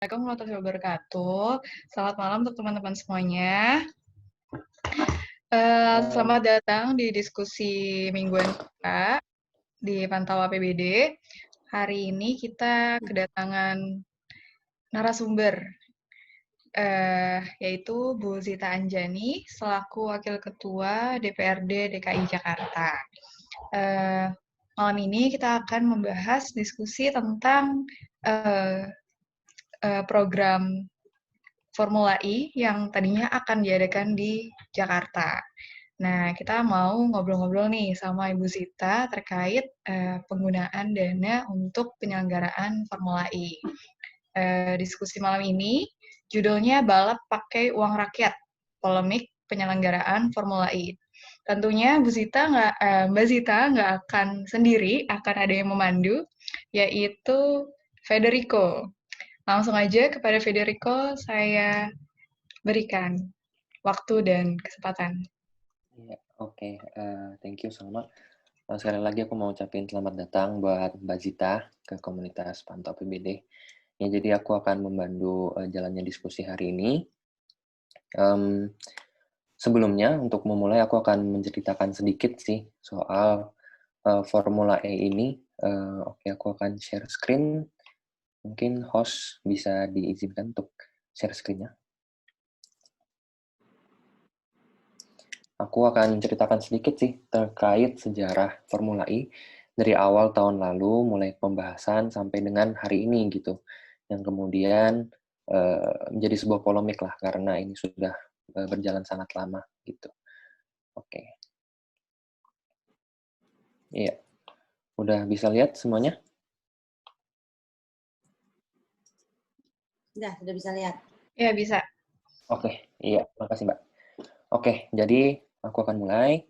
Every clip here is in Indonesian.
Assalamualaikum warahmatullahi wabarakatuh. Selamat malam untuk teman-teman semuanya. Selamat datang di diskusi mingguan kita di Pantau APBD. Hari ini kita kedatangan narasumber, yaitu Bu Zita Anjani selaku Wakil Ketua DPRD DKI Jakarta. Malam ini kita akan membahas diskusi tentang program Formula E yang tadinya akan diadakan di Jakarta. Nah, kita mau ngobrol-ngobrol nih sama Ibu Zita terkait penggunaan dana untuk penyelenggaraan Formula E. Diskusi malam ini judulnya Balap Pakai Uang Rakyat, Polemik Penyelenggaraan Formula E. Tentunya Mbak Zita nggak akan sendiri, akan ada yang memandu, yaitu Federico. Langsung aja kepada Federico, saya berikan waktu dan kesempatan. Ya, oke. Thank you Salma. Sekali lagi aku mau ucapin selamat datang buat Mbak Zita ke komunitas Pantau PBD. Ya, jadi aku akan membantu jalannya diskusi hari ini. Sebelumnya, untuk memulai aku akan menceritakan sedikit sih soal Formula E ini. Oke, aku akan share screen. Mungkin host bisa diizinkan untuk share screen-nya. Aku akan menceritakan sedikit sih terkait sejarah Formula E dari awal tahun lalu, mulai pembahasan sampai dengan hari ini gitu. Yang kemudian menjadi sebuah polemik lah, karena ini sudah berjalan sangat lama gitu. Oke. Iya. Udah bisa lihat semuanya? Sudah bisa lihat. Ya, bisa. Oke, iya, makasih Mbak. Oke, jadi aku akan mulai.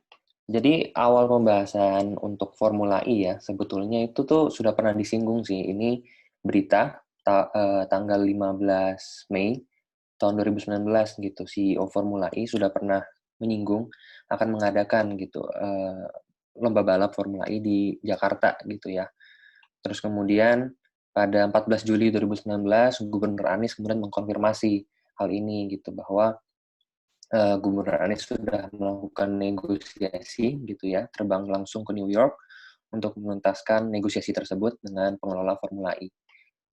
Jadi awal pembahasan untuk Formula E ya, sebetulnya itu tuh sudah pernah disinggung sih. Ini berita tanggal 15 Mei tahun 2019 gitu. CEO Formula E sudah pernah menyinggung akan mengadakan gitu lomba balap Formula E di Jakarta gitu ya. Terus kemudian pada 14 Juli 2019 Gubernur Anies kemudian mengkonfirmasi hal ini gitu, bahwa Gubernur Anies sudah melakukan negosiasi gitu ya, terbang langsung ke New York untuk menuntaskan negosiasi tersebut dengan pengelola Formula E.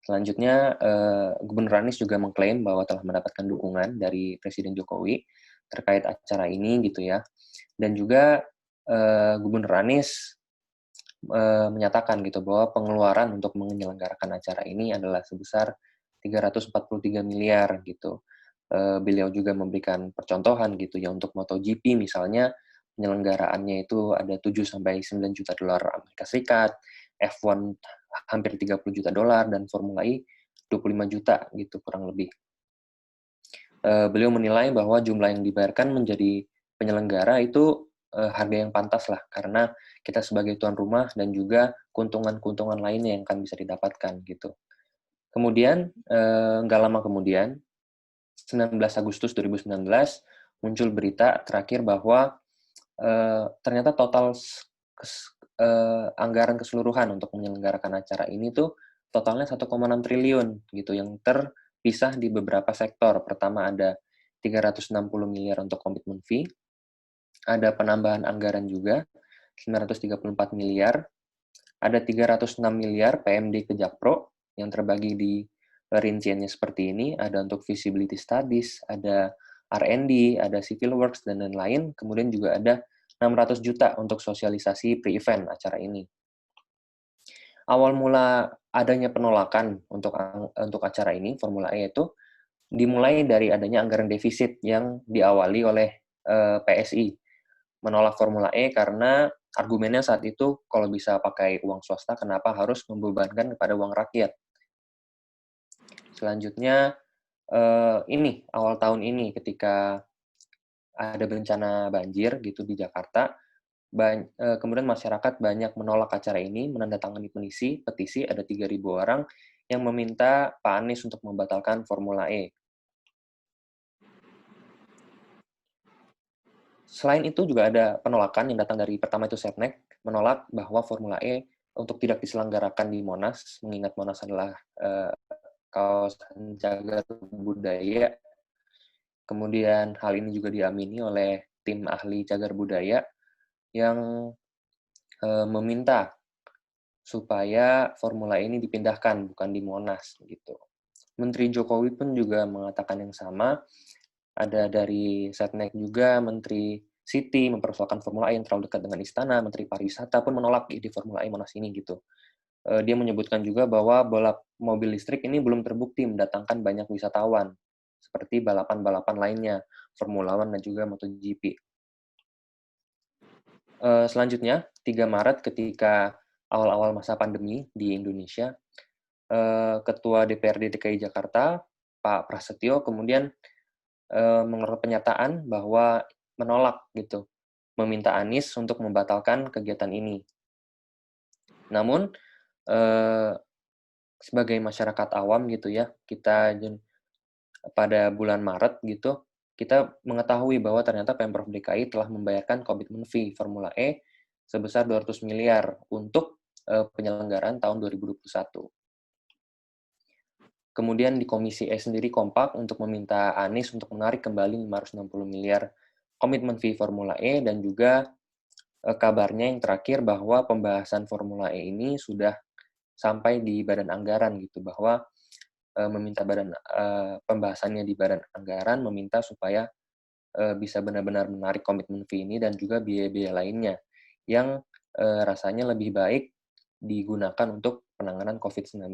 Selanjutnya, Gubernur Anies juga mengklaim bahwa telah mendapatkan dukungan dari Presiden Jokowi terkait acara ini gitu ya. Dan juga Gubernur Anies menyatakan gitu bahwa pengeluaran untuk menyelenggarakan acara ini adalah sebesar 343 miliar gitu. Beliau juga memberikan percontohan gitu ya, untuk MotoGP misalnya penyelenggaraannya itu ada 7-9 juta dolar Amerika Serikat, F1 hampir 30 juta dolar, dan Formula E 25 juta gitu kurang lebih. Beliau menilai bahwa jumlah yang dibayarkan menjadi penyelenggara itu harga yang pantas lah, karena kita sebagai tuan rumah dan juga keuntungan-keuntungan lainnya yang akan bisa didapatkan gitu. Kemudian, nggak lama kemudian, 19 Agustus 2019, muncul berita terakhir bahwa ternyata total anggaran keseluruhan untuk menyelenggarakan acara ini tuh totalnya 1,6 triliun gitu, yang terpisah di beberapa sektor. Pertama ada 360 miliar untuk komitmen fee, ada penambahan anggaran juga 934 miliar, ada 306 miliar PMD ke Jakpro yang terbagi di rinciannya seperti ini, ada untuk feasibility studies, ada R&D, ada civil works, dan lain-lain. Kemudian juga ada 600 juta untuk sosialisasi pre-event acara ini. Awal mula adanya penolakan untuk acara ini, Formula E, itu dimulai dari adanya anggaran defisit yang diawali oleh PSI. Menolak Formula E karena argumennya saat itu, kalau bisa pakai uang swasta, kenapa harus membebankan kepada uang rakyat. Selanjutnya, awal tahun ini ketika ada bencana banjir gitu di Jakarta, kemudian masyarakat banyak menolak acara ini, menandatangani petisi, ada 3.000 orang yang meminta Pak Anies untuk membatalkan Formula E. Selain itu juga ada penolakan yang datang dari, pertama itu Setnek, menolak bahwa Formula E untuk tidak diselenggarakan di Monas, mengingat Monas adalah kawasan cagar budaya. Kemudian hal ini juga diamini oleh tim ahli cagar budaya yang meminta supaya Formula E ini dipindahkan, bukan di Monas gitu. Menteri Jokowi pun juga mengatakan yang sama. Ada dari Setnek juga, Menteri Siti mempersoalkan Formula E yang terlalu dekat dengan istana, Menteri Pariwisata pun menolak ide Formula E Monas ini gitu. Dia menyebutkan juga bahwa balap mobil listrik ini belum terbukti mendatangkan banyak wisatawan, seperti balapan-balapan lainnya, Formula One dan juga MotoGP. Selanjutnya, 3 Maret ketika awal-awal masa pandemi di Indonesia, Ketua DPRD DKI Jakarta, Pak Prasetyo, kemudian mengeluarkan pernyataan bahwa menolak gitu, meminta Anies untuk membatalkan kegiatan ini. Namun, sebagai masyarakat awam gitu ya, kita pada bulan Maret gitu, kita mengetahui bahwa ternyata Pemprov DKI telah membayarkan komitmen fee Formula E sebesar 200 miliar untuk penyelenggaraan tahun 2021. Kemudian di Komisi E sendiri kompak untuk meminta Anies untuk menarik kembali 560 miliar komitmen fee Formula E, dan juga kabarnya yang terakhir bahwa pembahasan Formula E ini sudah sampai di badan anggaran gitu, bahwa meminta pembahasannya di badan anggaran, meminta supaya bisa benar-benar menarik komitmen fee ini dan juga biaya-biaya lainnya yang rasanya lebih baik digunakan untuk penanganan COVID-19.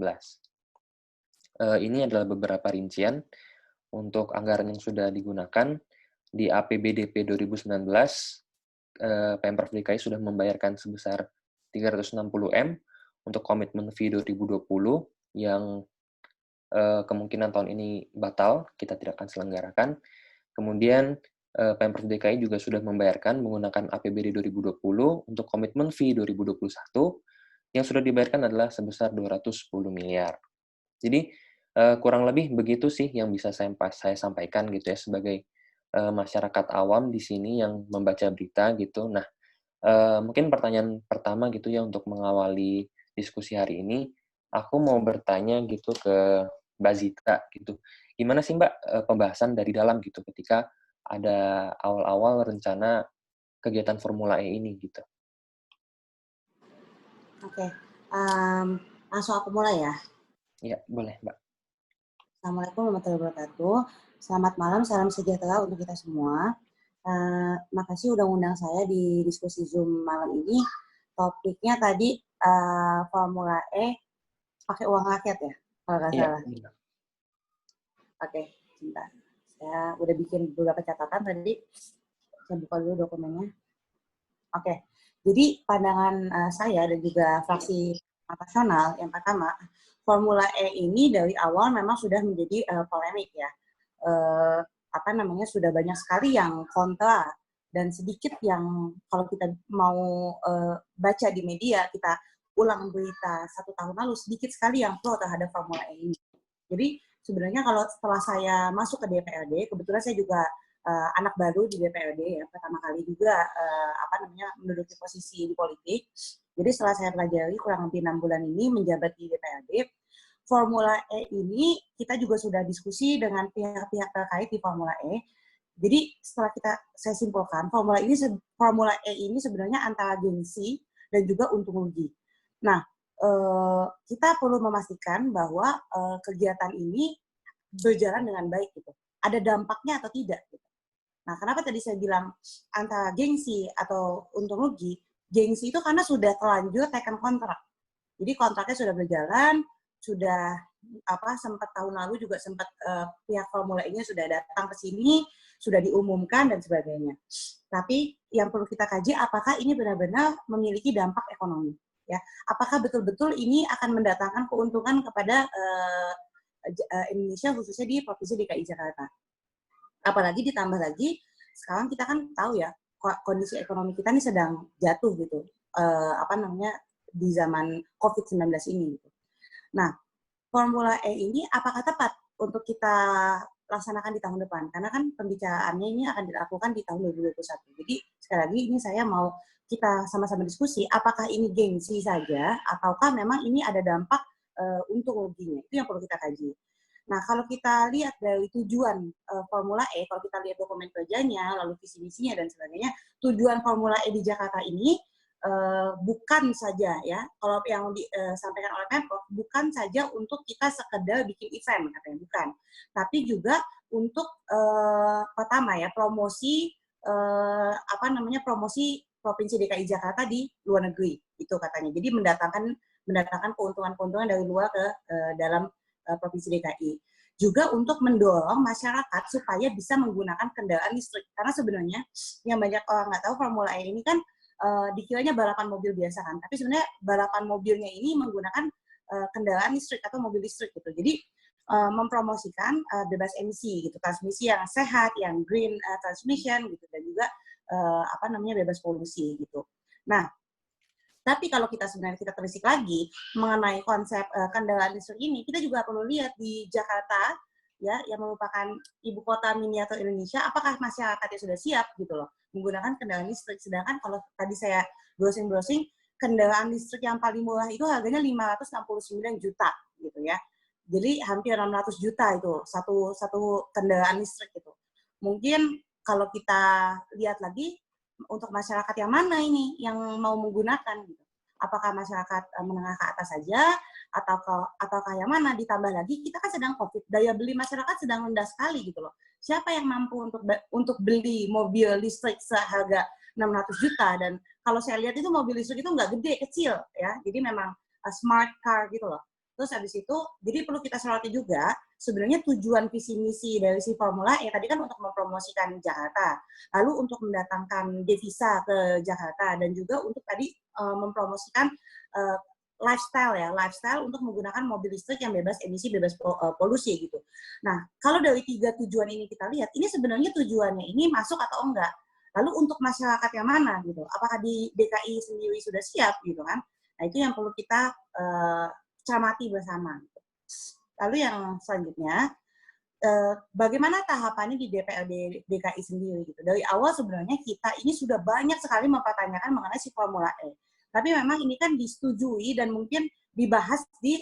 Ini adalah beberapa rincian untuk anggaran yang sudah digunakan. Di APBDP 2019, Pemprov DKI sudah membayarkan sebesar 360 M untuk komitmen fee 2020 yang kemungkinan tahun ini batal, kita tidak akan selenggarakan. Kemudian Pemprov DKI juga sudah membayarkan menggunakan APBD 2020 untuk komitmen fee 2021 yang sudah dibayarkan adalah sebesar 210 miliar. Jadi kurang lebih begitu sih yang bisa saya sampaikan gitu ya sebagai masyarakat awam di sini yang membaca berita gitu. Nah, mungkin pertanyaan pertama gitu ya untuk mengawali diskusi hari ini, aku mau bertanya gitu ke Mbak Zita gitu. Gimana sih Mbak pembahasan dari dalam gitu ketika ada awal-awal rencana kegiatan Formula E ini gitu? Oke, langsung aku mulai ya. Iya, boleh Mbak. Assalamualaikum warahmatullahi wabarakatuh. Selamat malam, salam sejahtera untuk kita semua. Makasih udah undang saya di diskusi Zoom malam ini. Topiknya tadi Formula E pakai uang rakyat ya, kalau nggak Iya, salah. benar. Oke, sebentar. Saya udah bikin beberapa catatan tadi. Saya buka dulu dokumennya. Oke, jadi pandangan saya dan juga fraksi nasional yang pertama, Formula E ini dari awal memang sudah menjadi polemik ya. Sudah banyak sekali yang kontra dan sedikit yang kalau kita mau baca di media, kita ulang berita 1 tahun lalu, sedikit sekali yang pro terhadap Formula E ini. Jadi sebenarnya kalau setelah saya masuk ke DPRD, kebetulan saya juga anak baru di DPRD ya, pertama kali juga menduduki posisi di politik. Jadi setelah saya pelajari kurang lebih 6 bulan ini menjabat di DPRD, Formula E ini kita juga sudah diskusi dengan pihak-pihak terkait di Formula E. Jadi setelah saya simpulkan, Formula E ini sebenarnya antara gengsi dan juga untung rugi. Nah, kita perlu memastikan bahwa kegiatan ini berjalan dengan baik gitu. Ada dampaknya atau tidak gitu. Nah, kenapa tadi saya bilang antara gengsi atau untung rugi? Gengsi itu karena sudah terlanjur tekan kontrak. Jadi kontraknya sudah berjalan, sudah sempat tahun lalu juga sempat pihak Formula E-nya sudah datang ke sini, sudah diumumkan dan sebagainya. Tapi yang perlu kita kaji apakah ini benar-benar memiliki dampak ekonomi, ya? Apakah betul-betul ini akan mendatangkan keuntungan kepada Indonesia khususnya di Provinsi DKI Jakarta? Apalagi ditambah lagi sekarang kita kan tahu ya kondisi ekonomi kita ini sedang jatuh gitu, di zaman COVID-19 ini. Gitu. Nah, Formula E ini apakah tepat untuk kita laksanakan di tahun depan? Karena kan pembicaraannya ini akan dilakukan di tahun 2021. Jadi sekali lagi ini saya mau kita sama-sama diskusi apakah ini gengsi saja ataukah memang ini ada dampak untung ruginya. Itu yang perlu kita kaji. Nah, kalau kita lihat dari tujuan Formula E, kalau kita lihat dokumen kerjanya, lalu visi misinya dan sebagainya, tujuan Formula E di Jakarta ini bukan saja ya, kalau yang disampaikan oleh Pemprov, bukan saja untuk kita sekedar bikin event, katanya bukan, tapi juga untuk pertama ya promosi promosi Provinsi DKI Jakarta di luar negeri, itu katanya. Jadi mendatangkan keuntungan-keuntungan dari luar ke dalam Provinsi DKI. Juga untuk mendorong masyarakat supaya bisa menggunakan kendaraan listrik. Karena sebenarnya yang banyak orang nggak tahu Formula E ini kan dikiranya balapan mobil biasa kan. Tapi sebenarnya balapan mobilnya ini menggunakan kendaraan listrik atau mobil listrik gitu. Jadi mempromosikan bebas emisi gitu, transmisi yang sehat, yang green transmission gitu, dan juga bebas polusi gitu. Nah, tapi kalau kita sebenarnya kita telisik lagi mengenai konsep kendaraan listrik ini, kita juga perlu lihat di Jakarta ya, yang merupakan ibu kota miniatur Indonesia, apakah masyarakatnya sudah siap gitu loh menggunakan kendaraan listrik. Sedangkan kalau tadi saya browsing kendaraan listrik yang paling murah itu harganya 569 juta gitu ya. Jadi hampir 600 juta itu satu kendaraan listrik itu. Mungkin kalau kita lihat lagi untuk masyarakat yang mana ini yang mau menggunakan gitu. Apakah masyarakat menengah ke atas saja ataukah yang mana? Ditambah lagi kita kan sedang Covid, daya beli masyarakat sedang rendah sekali gitu loh. Siapa yang mampu untuk beli mobil listrik seharga 600 juta, dan kalau saya lihat itu mobil listrik itu nggak gede, kecil ya. Jadi memang smart car gitu loh. Terus habis itu, jadi perlu kita soroti juga, sebenarnya tujuan visi misi dari si Formula E tadi kan untuk mempromosikan Jakarta, lalu untuk mendatangkan devisa ke Jakarta, dan juga untuk tadi mempromosikan lifestyle untuk menggunakan mobil listrik yang bebas emisi, bebas polusi gitu. Nah, kalau dari 3 tujuan ini kita lihat, ini sebenarnya tujuannya ini masuk atau enggak? Lalu untuk masyarakat yang mana gitu? Apakah di DKI sendiri sudah siap gitu kan? Nah, itu yang perlu kita cermati bersama. Lalu yang selanjutnya, bagaimana tahapannya di DPRD DKI sendiri gitu. Dari awal sebenarnya kita ini sudah banyak sekali mempertanyakan mengenai si Formula E. Tapi memang ini kan disetujui dan mungkin dibahas di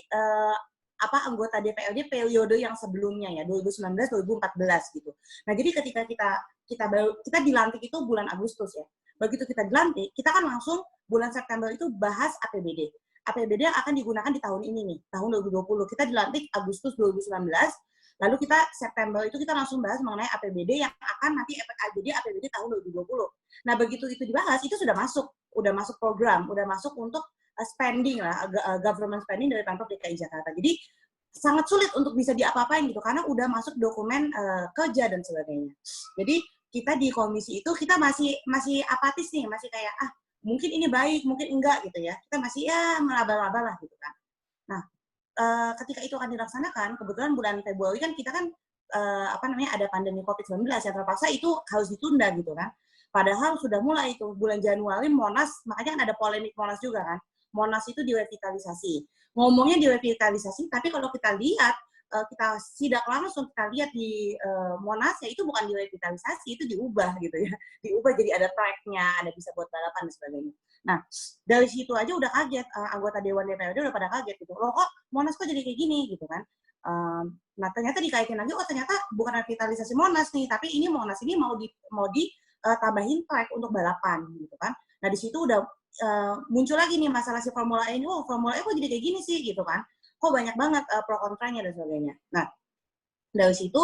anggota DPRD periode yang sebelumnya ya, 2019-2014 gitu. Nah, jadi ketika kita dilantik itu bulan Agustus ya. Begitu kita dilantik, kita kan langsung bulan September itu bahas APBD. APBD yang akan digunakan di tahun ini nih, tahun 2020. Kita dilantik Agustus 2019, lalu kita September itu kita langsung bahas mengenai APBD yang akan nanti APBD tahun 2020. Nah, begitu itu dibahas, itu sudah masuk program, udah masuk untuk spending lah, government spending dari Pemprov DKI Jakarta. Jadi sangat sulit untuk bisa diapa-apain gitu, karena udah masuk dokumen kerja dan sebagainya. Jadi kita di komisi itu kita masih apatis nih, masih kayak mungkin ini baik, mungkin enggak gitu ya. Kita masih melaba-laba lah gitu kan. Nah, ketika itu akan dilaksanakan, kebetulan bulan Februari kan kita kan ada pandemi COVID-19 yang terpaksa itu harus ditunda gitu kan. Padahal sudah mulai itu bulan Januari Monas, makanya kan ada polemik Monas juga kan. Monas itu direvitalisasi. Ngomongnya direvitalisasi, tapi kalau kita lihat kita sidak langsung, kita lihat di Monas ya itu bukan direvitalisasi, itu diubah gitu ya. Diubah jadi ada track-nya, ada bisa buat balapan dan sebagainya. Nah, dari situ aja udah kaget, anggota Dewan DPRD udah pada kaget gitu. Loh kok Monas kok jadi kayak gini gitu kan. Nah, ternyata dikaitin lagi, ternyata bukan revitalisasi Monas nih, tapi ini Monas ini mau ditambahin track untuk balapan gitu kan. Nah, di situ udah muncul lagi nih masalah si Formula E ini, Formula E kok jadi kayak gini sih gitu kan. Kok banyak banget pro kontranya dan sebagainya. Nah, dari situ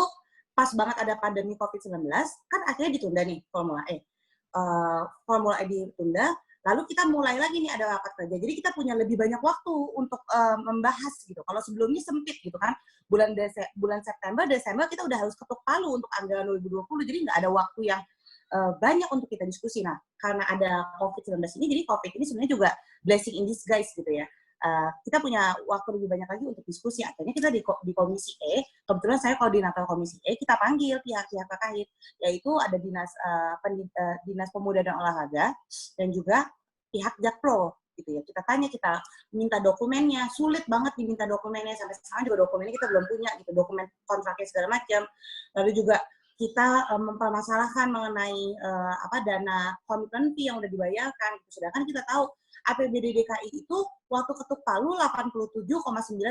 pas banget ada pandemi COVID-19, kan akhirnya ditunda nih Formula E. Formula E ditunda, lalu kita mulai lagi nih ada rapat kerja. Jadi kita punya lebih banyak waktu untuk membahas gitu. Kalau sebelumnya sempit gitu kan, bulan September, Desember kita udah harus ketuk palu untuk anggaran 2020, jadi nggak ada waktu yang banyak untuk kita diskusi. Nah, karena ada COVID-19 ini, jadi COVID ini sebenarnya juga blessing in disguise gitu ya. Kita punya waktu lebih banyak lagi untuk diskusi. Akhirnya kita di Komisi E, kebetulan saya koordinator Komisi E, kita panggil pihak-pihak terkait, yaitu ada Dinas Pemuda dan Olahraga, dan juga pihak Jakpro gitu ya. Kita tanya, kita minta dokumennya, sulit banget diminta dokumennya, sampai sekarang juga dokumennya kita belum punya gitu, dokumen kontraknya segala macam. Lalu juga kita mempermasalahkan mengenai dana komitmen fee yang udah dibayarkan gitu. Sedangkan kita tahu APBD DKI itu waktu ketuk palu 87,9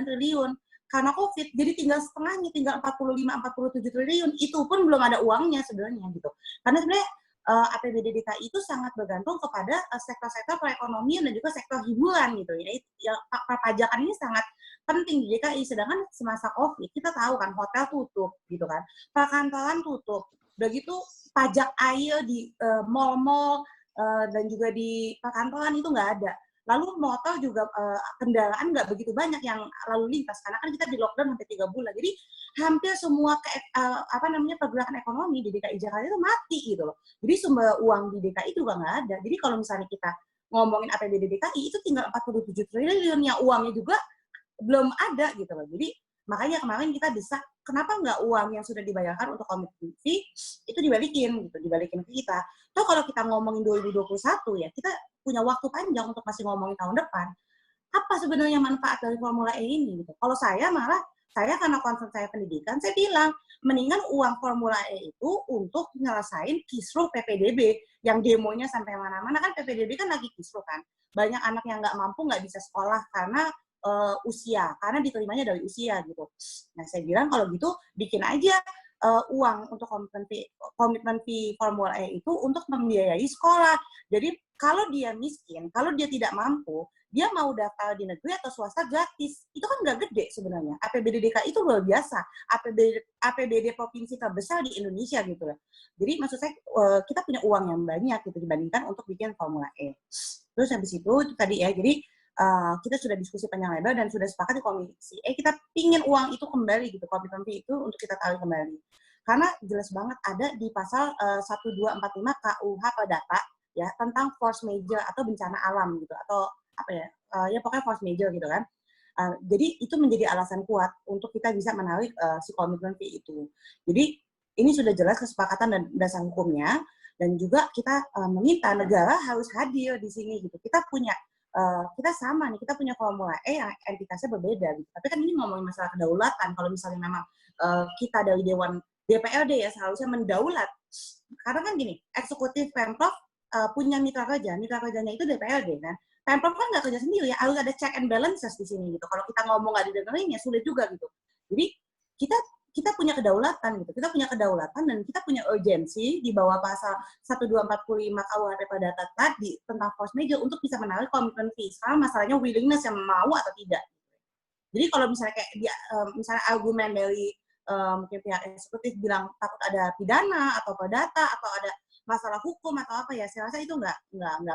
triliun. Karena COVID, jadi tinggal setengahnya, tinggal 45-47 triliun. Itu pun belum ada uangnya sebenarnya gitu. Karena sebenarnya APBD DKI itu sangat bergantung kepada sektor-sektor perekonomian dan juga sektor hiburan gitu ya. Perpajakan ini sangat penting di DKI. Sedangkan semasa COVID kita tahu kan hotel tutup gitu kan, perkantoran tutup. Udah gitu pajak air di mall-mall dan juga di perkantoran itu nggak ada. Lalu motor juga kendaraan nggak begitu banyak yang lalu lintas karena kan kita di lockdown sampai 3 bulan. Jadi hampir semua pergerakan ekonomi di DKI Jakarta itu mati gitu loh. Jadi sumber uang di DKI juga nggak ada. Jadi kalau misalnya kita ngomongin APBD DKI itu tinggal 47 triliun yang uangnya juga belum ada gitu loh. Jadi makanya kemarin kita desak kenapa nggak uang yang sudah dibayarkan untuk komitmen fee itu dibalikin ke kita. Toh kalau kita ngomongin 2021 ya kita punya waktu panjang untuk masih ngomongin tahun depan. Apa sebenarnya manfaat dari Formula E ini gitu? Kalau saya karena concern saya pendidikan, saya bilang mendingan uang Formula E itu untuk nyelesain kisruh PPDB yang demonya sampai mana-mana kan PPDB kan lagi kisruh kan. Banyak anak yang nggak mampu nggak bisa sekolah karena usia, karena diterimanya dari usia gitu. Nah saya bilang kalau gitu bikin aja uang untuk komitmen fee Formula E itu untuk membiayai sekolah. Jadi kalau dia miskin, kalau dia tidak mampu, dia mau daftar di negeri atau swasta gratis. Itu kan nggak gede sebenarnya. APBD DKI itu luar biasa. APBD provinsi terbesar di Indonesia gitu loh. Jadi maksud saya kita punya uang yang banyak gitu dibandingkan untuk bikin Formula E. Terus habis itu tadi ya, jadi kita sudah diskusi panjang lebar dan sudah sepakat di komisi kita pingin uang itu kembali gitu, komitmen fee itu untuk kita tarik kembali. Karena jelas banget ada di pasal 1245 KUH Perdata ya tentang force major atau bencana alam gitu atau apa ya ya pokoknya force major gitu kan. Jadi itu menjadi alasan kuat untuk kita bisa menarik si komitmen fee itu. Jadi ini sudah jelas kesepakatan dan dasar hukumnya dan juga kita meminta negara harus hadir di sini gitu. Kita sama nih, kita punya Formula E yang entitasnya berbeda gitu. Tapi kan ini ngomongin masalah kedaulatan. Kalau misalnya memang kita dari Dewan DPRD ya seharusnya mendaulat. Karena kan gini, eksekutif Pemprov punya mitra kerjanya itu DPRD kan. Pemprov kan nggak kerja sendiri ya, harus ada check and balances di sini gitu. Kalau kita ngomong nggak didengerin ya sulit juga gitu. Jadi kita punya kedaulatan gitu. Kita punya kedaulatan dan kita punya urgensi di bawah pasal 1245 KUHP Perdata tadi tentang force major untuk bisa menarik komitmen fee. Sekarang masalahnya willingness yang mau atau tidak. Jadi kalau misalnya kayak misalnya argumen dari mungkin pihak eksekutif bilang takut ada pidana atau perdata atau ada masalah hukum atau apa ya, saya rasa itu nggak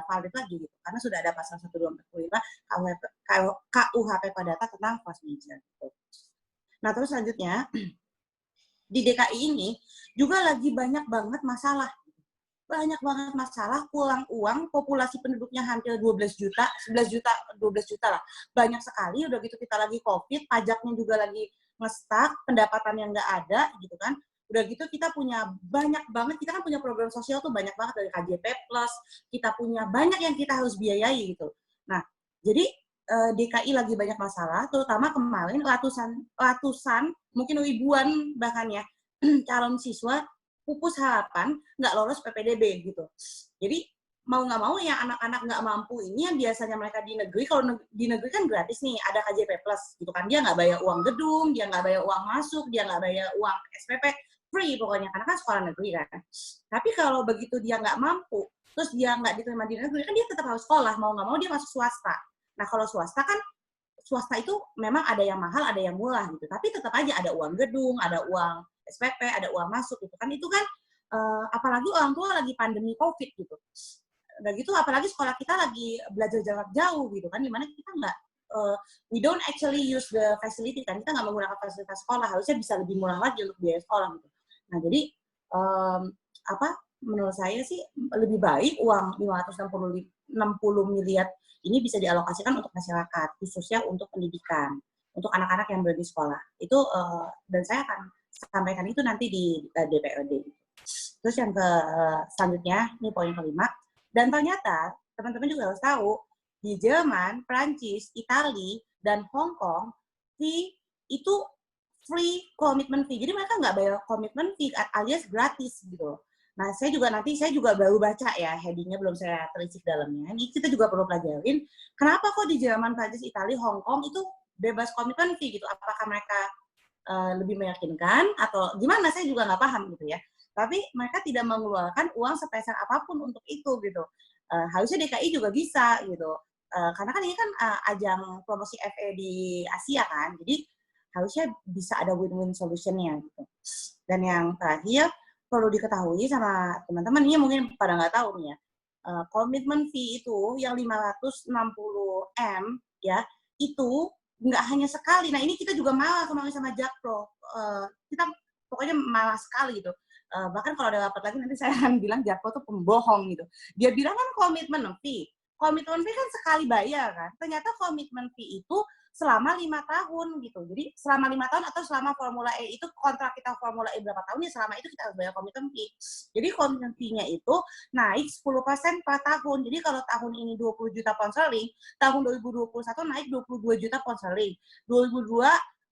valid lagi gitu. Karena sudah ada pasal 1245 KUHP Perdata tentang force major. Gitu. Nah terus selanjutnya di DKI ini juga lagi banyak banget masalah. Banyak banget masalah, pulang uang, populasi penduduknya hampir 12 juta, 11 juta, 12 juta lah. Banyak sekali, udah gitu kita lagi COVID, pajaknya juga lagi nge-stuck, pendapatan yang nggak ada, gitu kan. Udah gitu kita punya banyak banget, kita kan punya program sosial tuh banyak banget dari KJP+, kita punya banyak yang kita harus biayai gitu. Nah, jadi DKI lagi banyak masalah, terutama kemarin ratusan, mungkin ribuan bahkan ya, calon siswa pupus harapan nggak lolos PPDB gitu. Jadi mau nggak mau yang anak-anak nggak mampu ini yang biasanya mereka di negeri, kalau di negeri kan gratis nih, ada KJP+, gitu kan, dia nggak bayar uang gedung, dia nggak bayar uang masuk, dia nggak bayar uang SPP, free pokoknya, karena kan sekolah negeri kan. Tapi kalau begitu dia nggak mampu, terus dia nggak diterima di negeri, kan dia tetap harus sekolah, mau nggak mau dia masuk swasta. Nah kalau swasta kan, swasta itu memang ada yang mahal, ada yang murah gitu, tapi tetap aja ada uang gedung, ada uang SPP, ada uang masuk gitu kan, itu kan apalagi orang tua lagi pandemi COVID gitu. Dan gitu apalagi sekolah kita lagi belajar jarak jauh gitu kan, dimana kita nggak we don't actually use the facility kan, kita nggak menggunakan fasilitas sekolah, harusnya bisa lebih murah lagi untuk biaya sekolah gitu. Nah jadi menurut saya sih lebih baik uang 560 miliar ini bisa dialokasikan untuk masyarakat, khususnya untuk pendidikan, untuk anak-anak yang berada di sekolah. Itu dan saya akan sampaikan itu nanti di DPRD. Terus yang selanjutnya, ini poin kelima. Dan ternyata, teman-teman juga harus tahu, di Jerman, Prancis, Italia, dan Hong Kong, fee itu free commitment fee. Jadi mereka nggak bayar commitment fee alias gratis gitu. Nah, saya juga baru baca ya, headingnya belum saya telisik dalamnya. Ini kita juga perlu pelajarin, kenapa kok di Jerman, Prancis, Italia, Hong Kong itu bebas commitment fee gitu? Apakah mereka lebih meyakinkan atau gimana? Saya juga nggak paham gitu ya. Tapi mereka tidak mengeluarkan uang sepeser apapun untuk itu gitu. Harusnya DKI juga bisa gitu. Karena kan ini kan ajang promosi FA di Asia kan, jadi harusnya bisa ada win-win solution-nya gitu. Dan yang terakhir perlu diketahui sama teman-teman, ini mungkin pada nggak tahu nih ya, komitmen fee itu yang 560M ya, itu nggak hanya sekali. Nah ini kita juga malah kemarin sama Jakpro, kita pokoknya malah sekali gitu. Bahkan kalau ada rapat lagi nanti saya akan bilang Jakpro tuh pembohong gitu. Dia bilang kan komitmen fee kan sekali bayar kan. Ternyata komitmen fee itu selama 5 tahun gitu. Jadi selama 5 tahun atau selama Formula E itu kontrak kita Formula E berapa tahun ya, selama itu kita harus bayar komitmen fee. Jadi komitmen fee-nya itu naik 10% per tahun. Jadi kalau tahun ini 20 juta pound sterling, tahun 2021 naik 22 juta pound sterling. 2022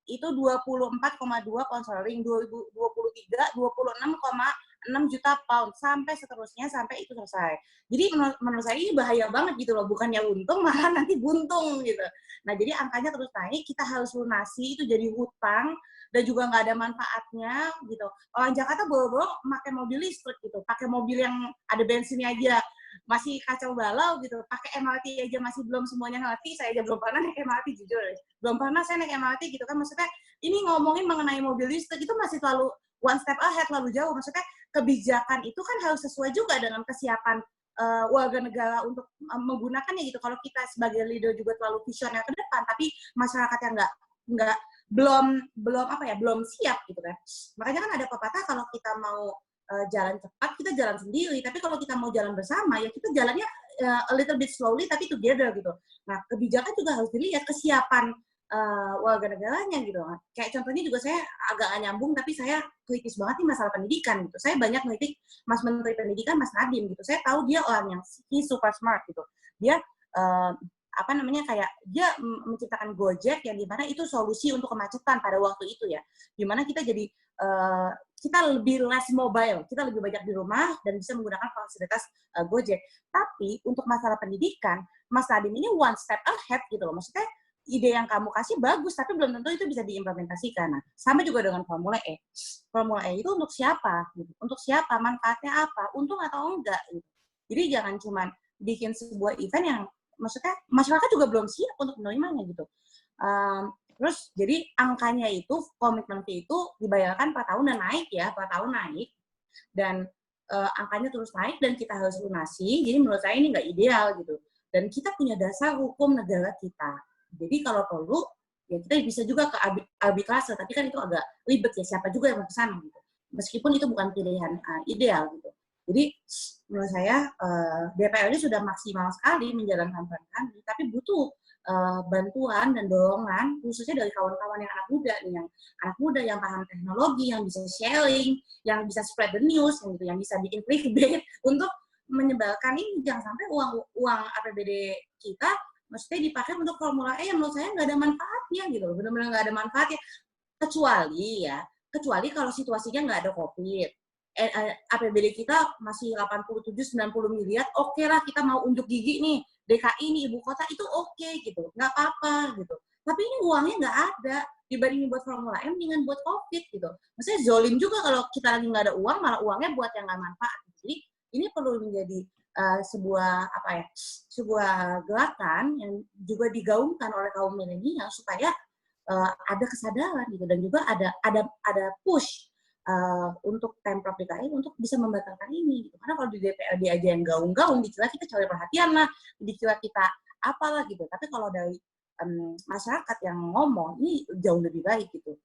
itu 24,2 pound sterling, 2023 26,6 juta pound, sampai seterusnya, sampai itu selesai. Jadi menurut saya ini bahaya banget gitu loh, bukannya untung malah nanti buntung gitu. Nah jadi angkanya terus naik, kita harus lunasi, itu jadi hutang, dan juga nggak ada manfaatnya gitu. Orang Jakarta boro-boro pakai mobil listrik gitu, pakai mobil yang ada bensinnya aja masih kacau balau gitu, pakai MRT aja masih belum semuanya ngerti. Saya aja belum pernah naik MRT, jujur belum pernah saya naik MRT gitu kan. Maksudnya ini ngomongin mengenai mobil listrik itu masih terlalu one step ahead, terlalu jauh. Maksudnya kebijakan itu kan harus sesuai juga dengan kesiapan warga negara untuk menggunakannya gitu. Kalau kita sebagai leader juga terlalu visioner ke depan, tapi masyarakat yang belum siap gitu kan. Makanya kan ada pepatah, kalau kita mau jalan cepat, kita jalan sendiri. Tapi kalau kita mau jalan bersama, ya kita jalannya a little bit slowly, tapi together gitu. Nah, kebijakan juga harus dilihat kesiapan warga negaranya gitu. Kayak contohnya juga saya agak nyambung, tapi saya kritis banget nih masalah pendidikan gitu. Saya banyak kritik Mas Menteri Pendidikan, Mas Nadiem gitu. Saya tahu dia orang yang super smart gitu. Dia kayak dia menciptakan Gojek yang dimana itu solusi untuk kemacetan pada waktu itu ya. Dimana kita jadi kita lebih less mobile, kita lebih banyak di rumah dan bisa menggunakan fasilitas Gojek. Tapi untuk masalah pendidikan, Mas Nadiem ini one step ahead gitu loh. Maksudnya ide yang kamu kasih bagus, tapi belum tentu itu bisa diimplementasikan. Nah, sama juga dengan Formula E. Formula E itu untuk siapa? Gitu. Untuk siapa? Manfaatnya apa? Untung atau enggak? Gitu. Jadi jangan cuma bikin sebuah event yang maksudnya masyarakat juga belum siap untuk menerimanya gitu. Terus jadi angkanya itu, komitmen fee itu dibayarkan per tahun dan naik ya, per tahun naik. Dan angkanya terus naik dan kita harus lunasi. Jadi menurut saya ini nggak ideal gitu. Dan kita punya dasar hukum negara kita. Jadi kalau perlu, ya kita bisa juga ke arbitrase, tapi kan itu agak ribet ya, siapa juga yang mau ke sana gitu. Meskipun itu bukan pilihan ideal gitu. Jadi menurut saya DPR ini sudah maksimal sekali menjalankan peran kami, tapi butuh bantuan dan dorongan khususnya dari kawan-kawan yang anak muda yang paham teknologi, yang bisa sharing, yang bisa spread the news, yang bisa bikin clickbait untuk menyebarkan ini. Jangan sampai uang APBD kita maksudnya dipakai untuk Formula E yang menurut saya nggak ada manfaatnya gitu, benar-benar nggak ada manfaatnya. Kecuali kalau situasinya nggak ada COVID. APBD kita masih 87-90 miliar, oke lah kita mau unjuk gigi nih, DKI nih ibu kota itu oke gitu, nggak apa-apa gitu. Tapi ini uangnya nggak ada, dibandingin buat Formula E dengan buat COVID gitu. Maksudnya zolim juga kalau kita lagi nggak ada uang, malah uangnya buat yang nggak manfaat. Jadi ini perlu menjadi sebuah gerakan yang juga digaungkan oleh kaum milenial supaya ada kesadaran gitu, dan juga ada push untuk Pemprov DKI untuk bisa membatalkan ini gitu. Karena kalau di DPRD aja yang gaung-gaung, dikira kita cari perhatian lah, dikira kita apalah gitu. Tapi kalau dari masyarakat yang ngomong, ini jauh lebih baik gitu.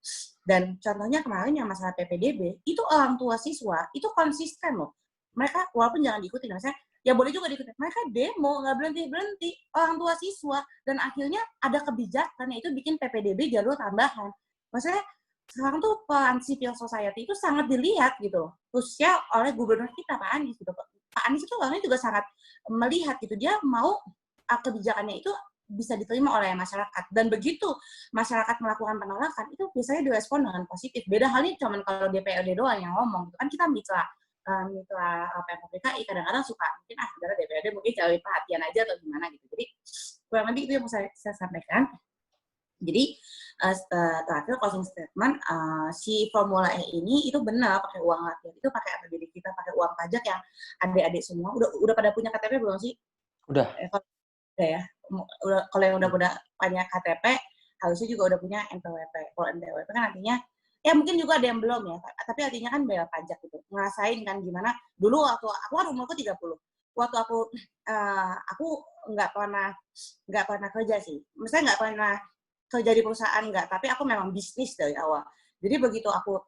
Dan contohnya kemarin yang masalah PPDB, itu orang tua siswa, itu konsisten loh. Mereka walaupun jangan diikuti, maksudnya ya boleh juga diikuti. Mereka demo, nggak berhenti-berhenti, orang tua siswa. Dan akhirnya ada kebijakan, yaitu bikin PPDB jalur tambahan. Maksudnya sekarang tuh peran civil society itu sangat dilihat gitu, khususnya oleh gubernur kita Pak Anies gitu. Pak Anies itu orangnya juga sangat melihat gitu, dia mau kebijakannya itu bisa diterima oleh masyarakat, dan begitu masyarakat melakukan penolakan itu biasanya direspon dengan positif. Beda halnya cuman kalau DPRD doang yang ngomong, kan kita mitra mitra Pemprov DKI kadang-kadang suka mungkin sebenarnya DPRD mungkin cari perhatian aja atau gimana gitu. Jadi kurang lebih itu yang mau saya sampaikan. Jadi terakhir closing statement, si Formula E ini itu benar pakai uang rakyat, itu pakai APBD kita, pakai uang pajak yang adik-adik semua udah pada punya KTP belum sih? Udah. Udah ya. Kalau yang udah punya KTP harusnya juga udah punya NPWP. Kalau NPWP kan artinya ya mungkin juga ada yang belum ya, tapi artinya kan bayar pajak gitu. Ngerasain kan gimana dulu waktu aku kan umurku 30. Waktu aku nggak pernah kerja sih. Maksudnya nggak pernah kerja di perusahaan nggak, tapi aku memang bisnis dari awal. Jadi begitu aku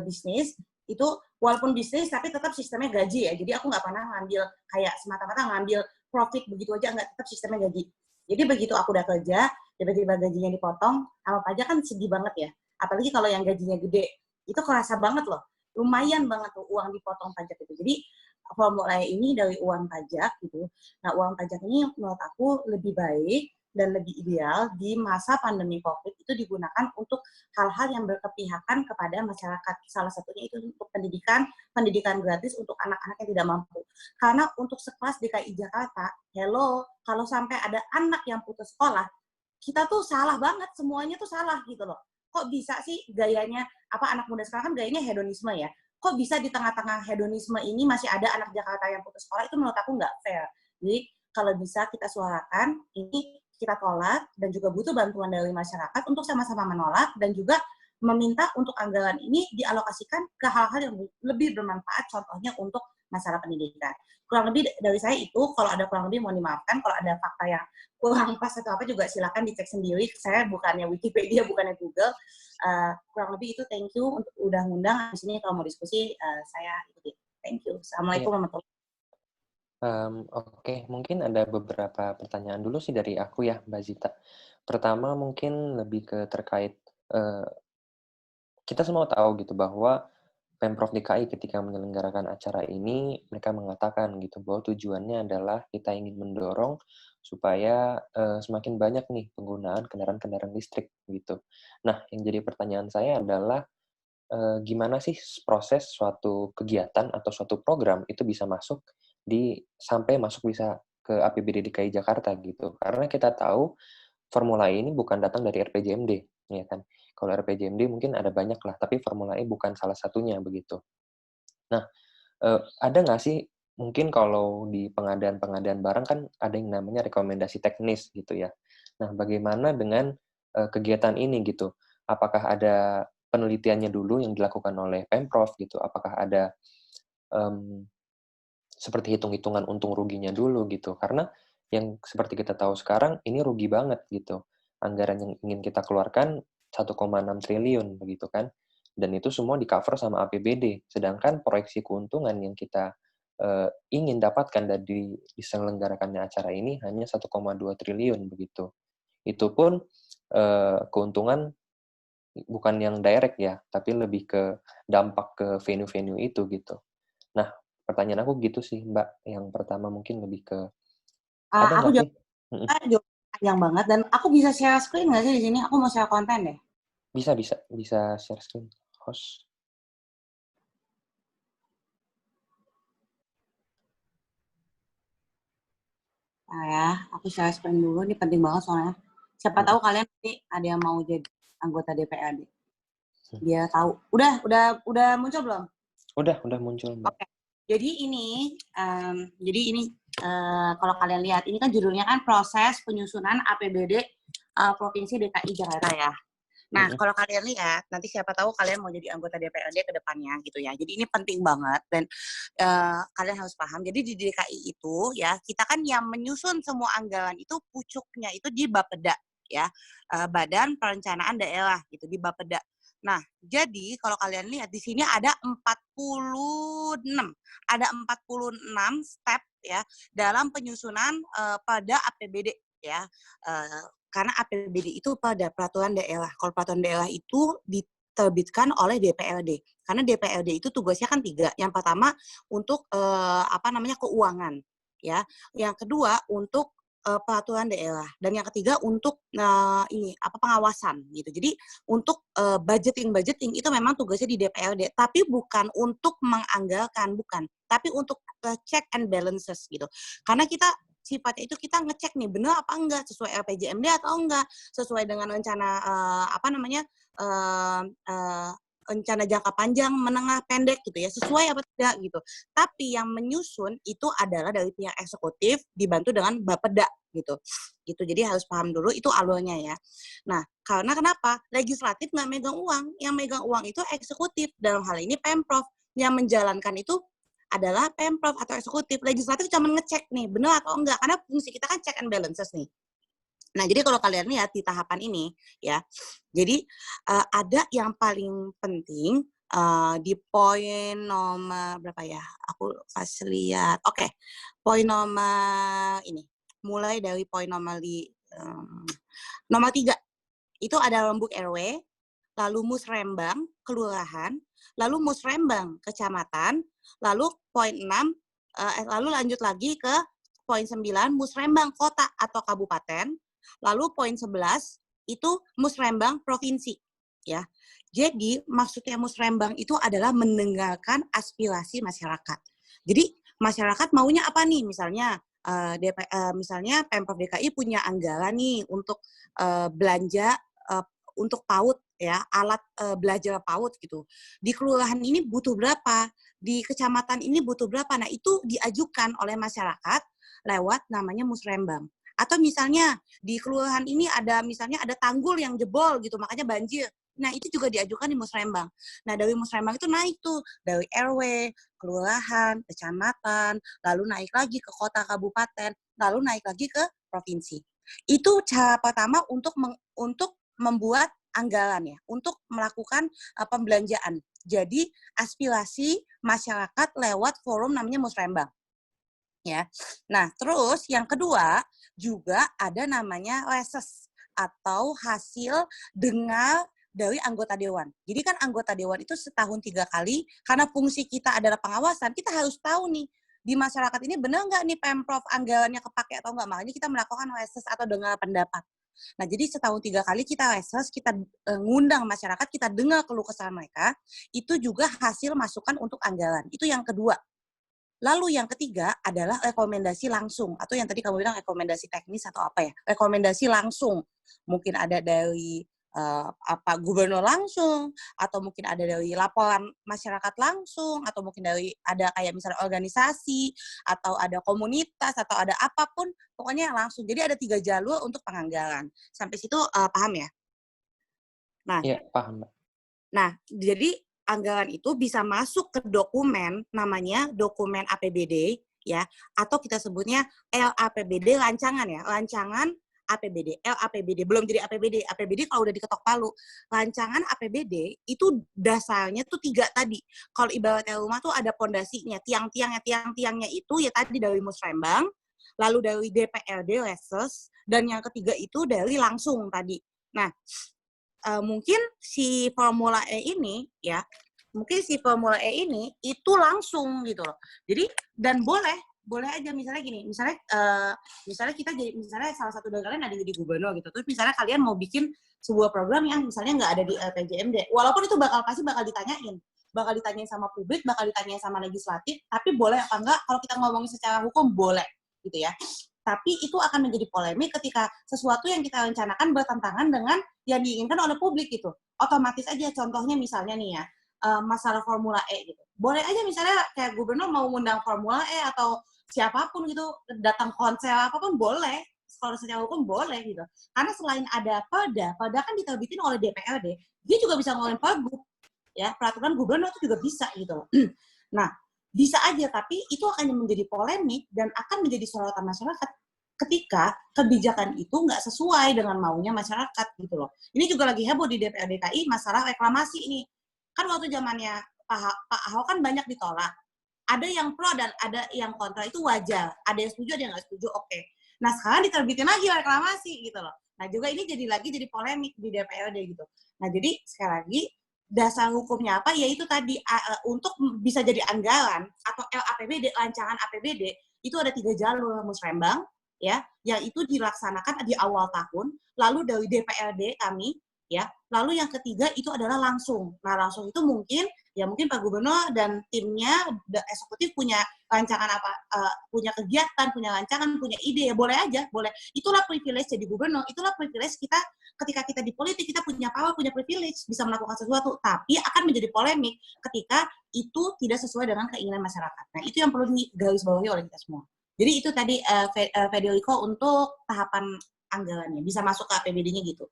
bisnis, itu walaupun bisnis tapi tetap sistemnya gaji ya. Jadi aku nggak pernah ngambil kayak semata-mata ngambil profit begitu aja, nggak, tetap sistemnya gaji. Jadi begitu aku udah kerja, tiba-tiba gajinya dipotong, sama pajak kan sedih banget ya. Apalagi kalau yang gajinya gede, itu kerasa banget loh. Lumayan banget tuh uang dipotong pajak itu. Jadi formula ini dari uang pajak gitu. Nah, uang pajak ini menurut aku lebih baik dan lebih ideal di masa pandemi COVID itu digunakan untuk hal-hal yang berkepihakan kepada masyarakat. Salah satunya itu untuk pendidikan gratis untuk anak-anak yang tidak mampu. Karena untuk sekelas DKI Jakarta, hello, kalau sampai ada anak yang putus sekolah, kita tuh salah banget, semuanya tuh salah gitu loh. Kok bisa sih gayanya, anak muda sekarang kan gayanya hedonisme ya, kok bisa di tengah-tengah hedonisme ini masih ada anak Jakarta yang putus sekolah, itu menurut aku nggak fair. Jadi kalau bisa kita suarakan, ini kita tolak, dan juga butuh bantuan dari masyarakat untuk sama-sama menolak, dan juga meminta untuk anggaran ini dialokasikan ke hal-hal yang lebih bermanfaat, contohnya untuk masalah pendidikan. Kurang lebih dari saya itu, kalau ada kurang lebih mohon dimaafkan, kalau ada fakta yang kurang pas atau apa juga silakan dicek sendiri, saya bukannya Wikipedia, bukannya Google. Kurang lebih itu, thank you untuk udah ngundang di sini, kalau mau diskusi saya ikuti. Thank you. Assalamualaikum warahmatullahi wabarakatuh. Oke, mungkin ada beberapa pertanyaan dulu sih dari aku ya, Mbak Zita. Pertama mungkin lebih ke terkait, kita semua tahu gitu bahwa Pemprov DKI ketika menyelenggarakan acara ini, mereka mengatakan gitu bahwa tujuannya adalah kita ingin mendorong supaya semakin banyak nih penggunaan kendaraan-kendaraan listrik gitu. Nah, yang jadi pertanyaan saya adalah gimana sih proses suatu kegiatan atau suatu program itu bisa masuk sampai masuk bisa ke APBD DKI Jakarta gitu. Karena kita tahu formula E ini bukan datang dari RPJMD, ya kan. Kalau RPJMD mungkin ada banyak lah, tapi formula E bukan salah satunya begitu. Nah, ada nggak sih mungkin kalau di pengadaan barang kan ada yang namanya rekomendasi teknis gitu ya. Nah, bagaimana dengan kegiatan ini gitu? Apakah ada penelitiannya dulu yang dilakukan oleh Pemprov gitu? Apakah ada seperti hitung-hitungan untung ruginya dulu gitu? Karena yang seperti kita tahu sekarang ini rugi banget gitu. Anggaran yang ingin kita keluarkan 1,6 triliun begitu kan. Dan itu semua di-cover sama APBD. Sedangkan proyeksi keuntungan yang kita ingin dapatkan dari diselenggarakannya acara ini hanya 1,2 triliun begitu. Itu pun keuntungan bukan yang direct ya, tapi lebih ke dampak ke venue-venue itu gitu. Nah, pertanyaan aku gitu sih, Mbak. Yang pertama mungkin lebih ke ada Aku nggak sih? jawab panjang banget, dan aku bisa share screen nggak sih di sini? Aku mau share konten deh. Bisa share screen. Host. Nah ya, aku share screen dulu, ini penting banget soalnya. Siapa tahu kalian nanti ada yang mau jadi anggota DPRD. Dia tahu. Udah muncul belum? Udah muncul, Mbak. Oke. Jadi ini kalau kalian lihat, ini kan judulnya kan proses penyusunan APBD Provinsi DKI Jakarta ya. Nah, kalau kalian lihat, nanti siapa tahu kalian mau jadi anggota DPRD ke depannya gitu ya. Jadi ini penting banget, dan kalian harus paham. Jadi di DKI itu ya, kita kan yang menyusun semua anggaran itu pucuknya itu di Bapeda ya. Badan Perencanaan Daerah gitu, di Bapeda. Nah, jadi kalau kalian lihat di sini ada 46 step ya dalam penyusunan pada APBD ya. Karena APBD itu pada peraturan daerah. Kalau peraturan daerah itu diterbitkan oleh DPRD. Karena DPRD itu tugasnya kan 3. Yang pertama untuk keuangan, ya. Yang kedua untuk peraturan daerah, dan yang ketiga untuk pengawasan gitu. Jadi untuk budgeting itu memang tugasnya di DPRD, tapi bukan untuk menganggarkan, bukan, tapi untuk check and balances gitu. Karena kita sifatnya itu kita ngecek nih benar apa enggak, sesuai RPJMD atau enggak, sesuai dengan rencana rencana jangka panjang, menengah, pendek gitu ya, sesuai apa tidak gitu. Tapi yang menyusun itu adalah dari pihak eksekutif dibantu dengan Bapeda gitu. Gitu. Jadi harus paham dulu itu alurnya ya. Nah, karena kenapa? Legislatif nggak megang uang. Yang megang uang itu eksekutif. Dalam hal ini Pemprov. Yang menjalankan itu adalah Pemprov atau eksekutif. Legislatif cuma ngecek nih, benar atau enggak. Karena fungsi kita kan check and balances nih. Nah, jadi kalau kalian lihat di tahapan ini, ya, jadi ada yang paling penting di poin nomor berapa ya? Aku kasih lihat. Oke, poin nomor ini. Mulai dari poin nomor 3. Itu ada rembuk RW, lalu musrembang kelurahan, lalu musrembang kecamatan, lalu poin 6, lalu lanjut lagi ke poin 9, musrembang kota atau kabupaten. Lalu poin 11 itu musrembang provinsi, ya. Jadi maksudnya musrembang itu adalah mendengarkan aspirasi masyarakat. Jadi masyarakat maunya apa nih? Misalnya misalnya Pemprov DKI punya anggaran nih untuk belanja untuk PAUD ya, alat belajar PAUD gitu. Di kelurahan ini butuh berapa? Di kecamatan ini butuh berapa? Nah, itu diajukan oleh masyarakat lewat namanya musrembang. Atau misalnya di kelurahan ini ada tanggul yang jebol gitu, makanya banjir. Nah, itu juga diajukan di musrembang. Nah, dari musrembang itu naik tuh dari RW, kelurahan, kecamatan, lalu naik lagi ke kota kabupaten, lalu naik lagi ke provinsi. Itu cara pertama untuk membuat anggaran ya, untuk melakukan pembelanjaan. Jadi aspirasi masyarakat lewat forum namanya musrembang. Ya. Nah, terus yang kedua juga ada namanya reses atau hasil dengar dari anggota dewan. Jadi kan anggota dewan itu setahun 3 kali, karena fungsi kita adalah pengawasan, kita harus tahu nih, di masyarakat ini benar nggak nih Pemprov anggarannya kepake atau nggak. Makanya kita melakukan reses atau dengar pendapat. Nah, jadi setahun 3 kali kita reses, kita ngundang masyarakat, kita dengar keluh kesah mereka, itu juga hasil masukan untuk anggaran. Itu yang kedua. Lalu yang ketiga adalah rekomendasi langsung, atau yang tadi kamu bilang rekomendasi teknis atau apa ya, rekomendasi langsung. Mungkin ada dari gubernur langsung, atau mungkin ada dari laporan masyarakat langsung, atau mungkin dari ada kayak misalnya organisasi, atau ada komunitas, atau ada apapun, pokoknya langsung. Jadi ada 3 jalur untuk penganggaran. Sampai situ paham ya? Nah, Iya, paham, Mbak. Nah, jadi anggaran itu bisa masuk ke dokumen namanya dokumen APBD ya, atau kita sebutnya LAPBD rancangan ya, rancangan APBD, LAPBD belum jadi APBD. APBD kalau udah diketok palu. Rancangan APBD itu dasarnya tuh 3 tadi. Kalau ibaratnya rumah tuh ada pondasinya, tiang-tiangnya itu ya tadi dari musrembang, lalu dari DPRD reses, dan yang ketiga itu dari langsung tadi. Nah, mungkin si Formula E ini itu langsung gitu loh. Jadi dan boleh aja misalnya gini, misalnya kita jadi misalnya salah satu dari kalian ada jadi gubernur gitu. Terus misalnya kalian mau bikin sebuah program yang misalnya nggak ada di RPJMD. Walaupun itu pasti bakal ditanyain sama publik, bakal ditanyain sama legislatif, tapi boleh apa enggak kalau kita ngomongin secara hukum boleh gitu ya. Tapi itu akan menjadi polemik ketika sesuatu yang kita rencanakan bertentangan dengan yang diinginkan oleh publik gitu. Otomatis aja contohnya misalnya nih ya, masalah Formula E gitu. Boleh aja misalnya kayak gubernur mau ngundang Formula E atau siapapun gitu, datang konser apapun boleh. Kalau secara hukum boleh gitu. Karena selain ada Perda kan diterbitin oleh DPRD, dia juga bisa ngeluarin Pergub. Ya, peraturan gubernur itu juga bisa gitu loh. Nah, bisa aja, tapi itu akan menjadi polemik dan akan menjadi sorotan masyarakat ketika kebijakan itu nggak sesuai dengan maunya masyarakat gitu loh. Ini juga lagi heboh di DPRD DKI masalah reklamasi ini. Kan waktu zamannya Pak Ahok kan banyak ditolak. Ada yang pro dan ada yang kontra, itu wajar. Ada yang setuju, ada yang nggak setuju, oke. Nah, sekarang diterbitin lagi reklamasi gitu loh. Nah, juga ini jadi polemik di DPRD gitu. Nah, jadi sekali lagi dasar hukumnya apa? Yaitu tadi untuk bisa jadi anggaran atau LAPBD, rancangan APBD itu ada 3 jalur musrembang, ya, yang itu dilaksanakan di awal tahun, lalu dari DPRD kami, ya, lalu yang ketiga itu adalah langsung. Nah, langsung itu mungkin Pak Gubernur dan timnya eksekutif punya rancangan apa, punya kegiatan, punya rancangan, punya ide, ya boleh aja, boleh. Itulah privilege jadi gubernur, itulah privilege kita ketika kita di politik, kita punya power, punya privilege, bisa melakukan sesuatu, tapi akan menjadi polemik ketika itu tidak sesuai dengan keinginan masyarakat. Nah, itu yang perlu digarisbawahi oleh kita semua. Jadi itu tadi Federico untuk tahapan anggarannya, bisa masuk ke APBD-nya gitu.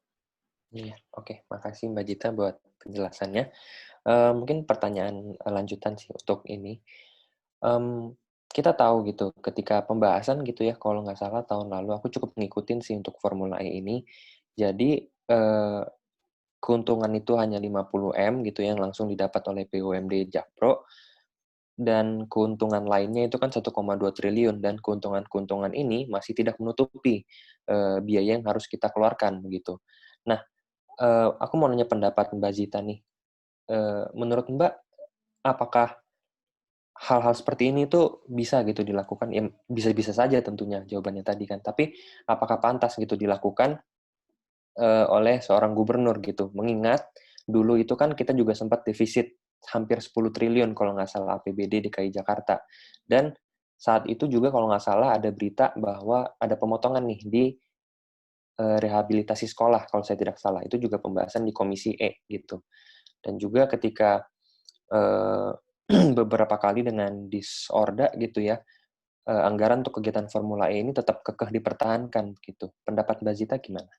Iya, oke. Makasih Mbak Gita buat penjelasannya. Mungkin pertanyaan lanjutan sih untuk ini. Kita tahu gitu, ketika pembahasan gitu ya, kalau nggak salah tahun lalu, aku cukup ngikutin sih untuk Formula E ini. Jadi, keuntungan itu hanya 50M gitu yang langsung didapat oleh BUMD Jakpro, dan keuntungan lainnya itu kan 1,2 triliun, dan keuntungan-keuntungan ini masih tidak menutupi biaya yang harus kita keluarkan begitu. Nah, aku mau nanya pendapat Mbak Zita nih. Menurut Mbak, apakah hal-hal seperti ini tuh bisa gitu dilakukan? Ya, bisa-bisa saja tentunya jawabannya tadi kan. Tapi apakah pantas gitu dilakukan oleh seorang gubernur gitu? Mengingat dulu itu kan kita juga sempat defisit hampir 10 triliun kalau nggak salah APBD DKI Jakarta. Dan saat itu juga kalau nggak salah ada berita bahwa ada pemotongan nih di rehabilitasi sekolah kalau saya tidak salah. Itu juga pembahasan di Komisi E gitu. Dan juga ketika beberapa kali dengan Disorda gitu ya, anggaran untuk kegiatan Formula E ini tetap kekeh dipertahankan gitu. Pendapat Mbak Zita gimana?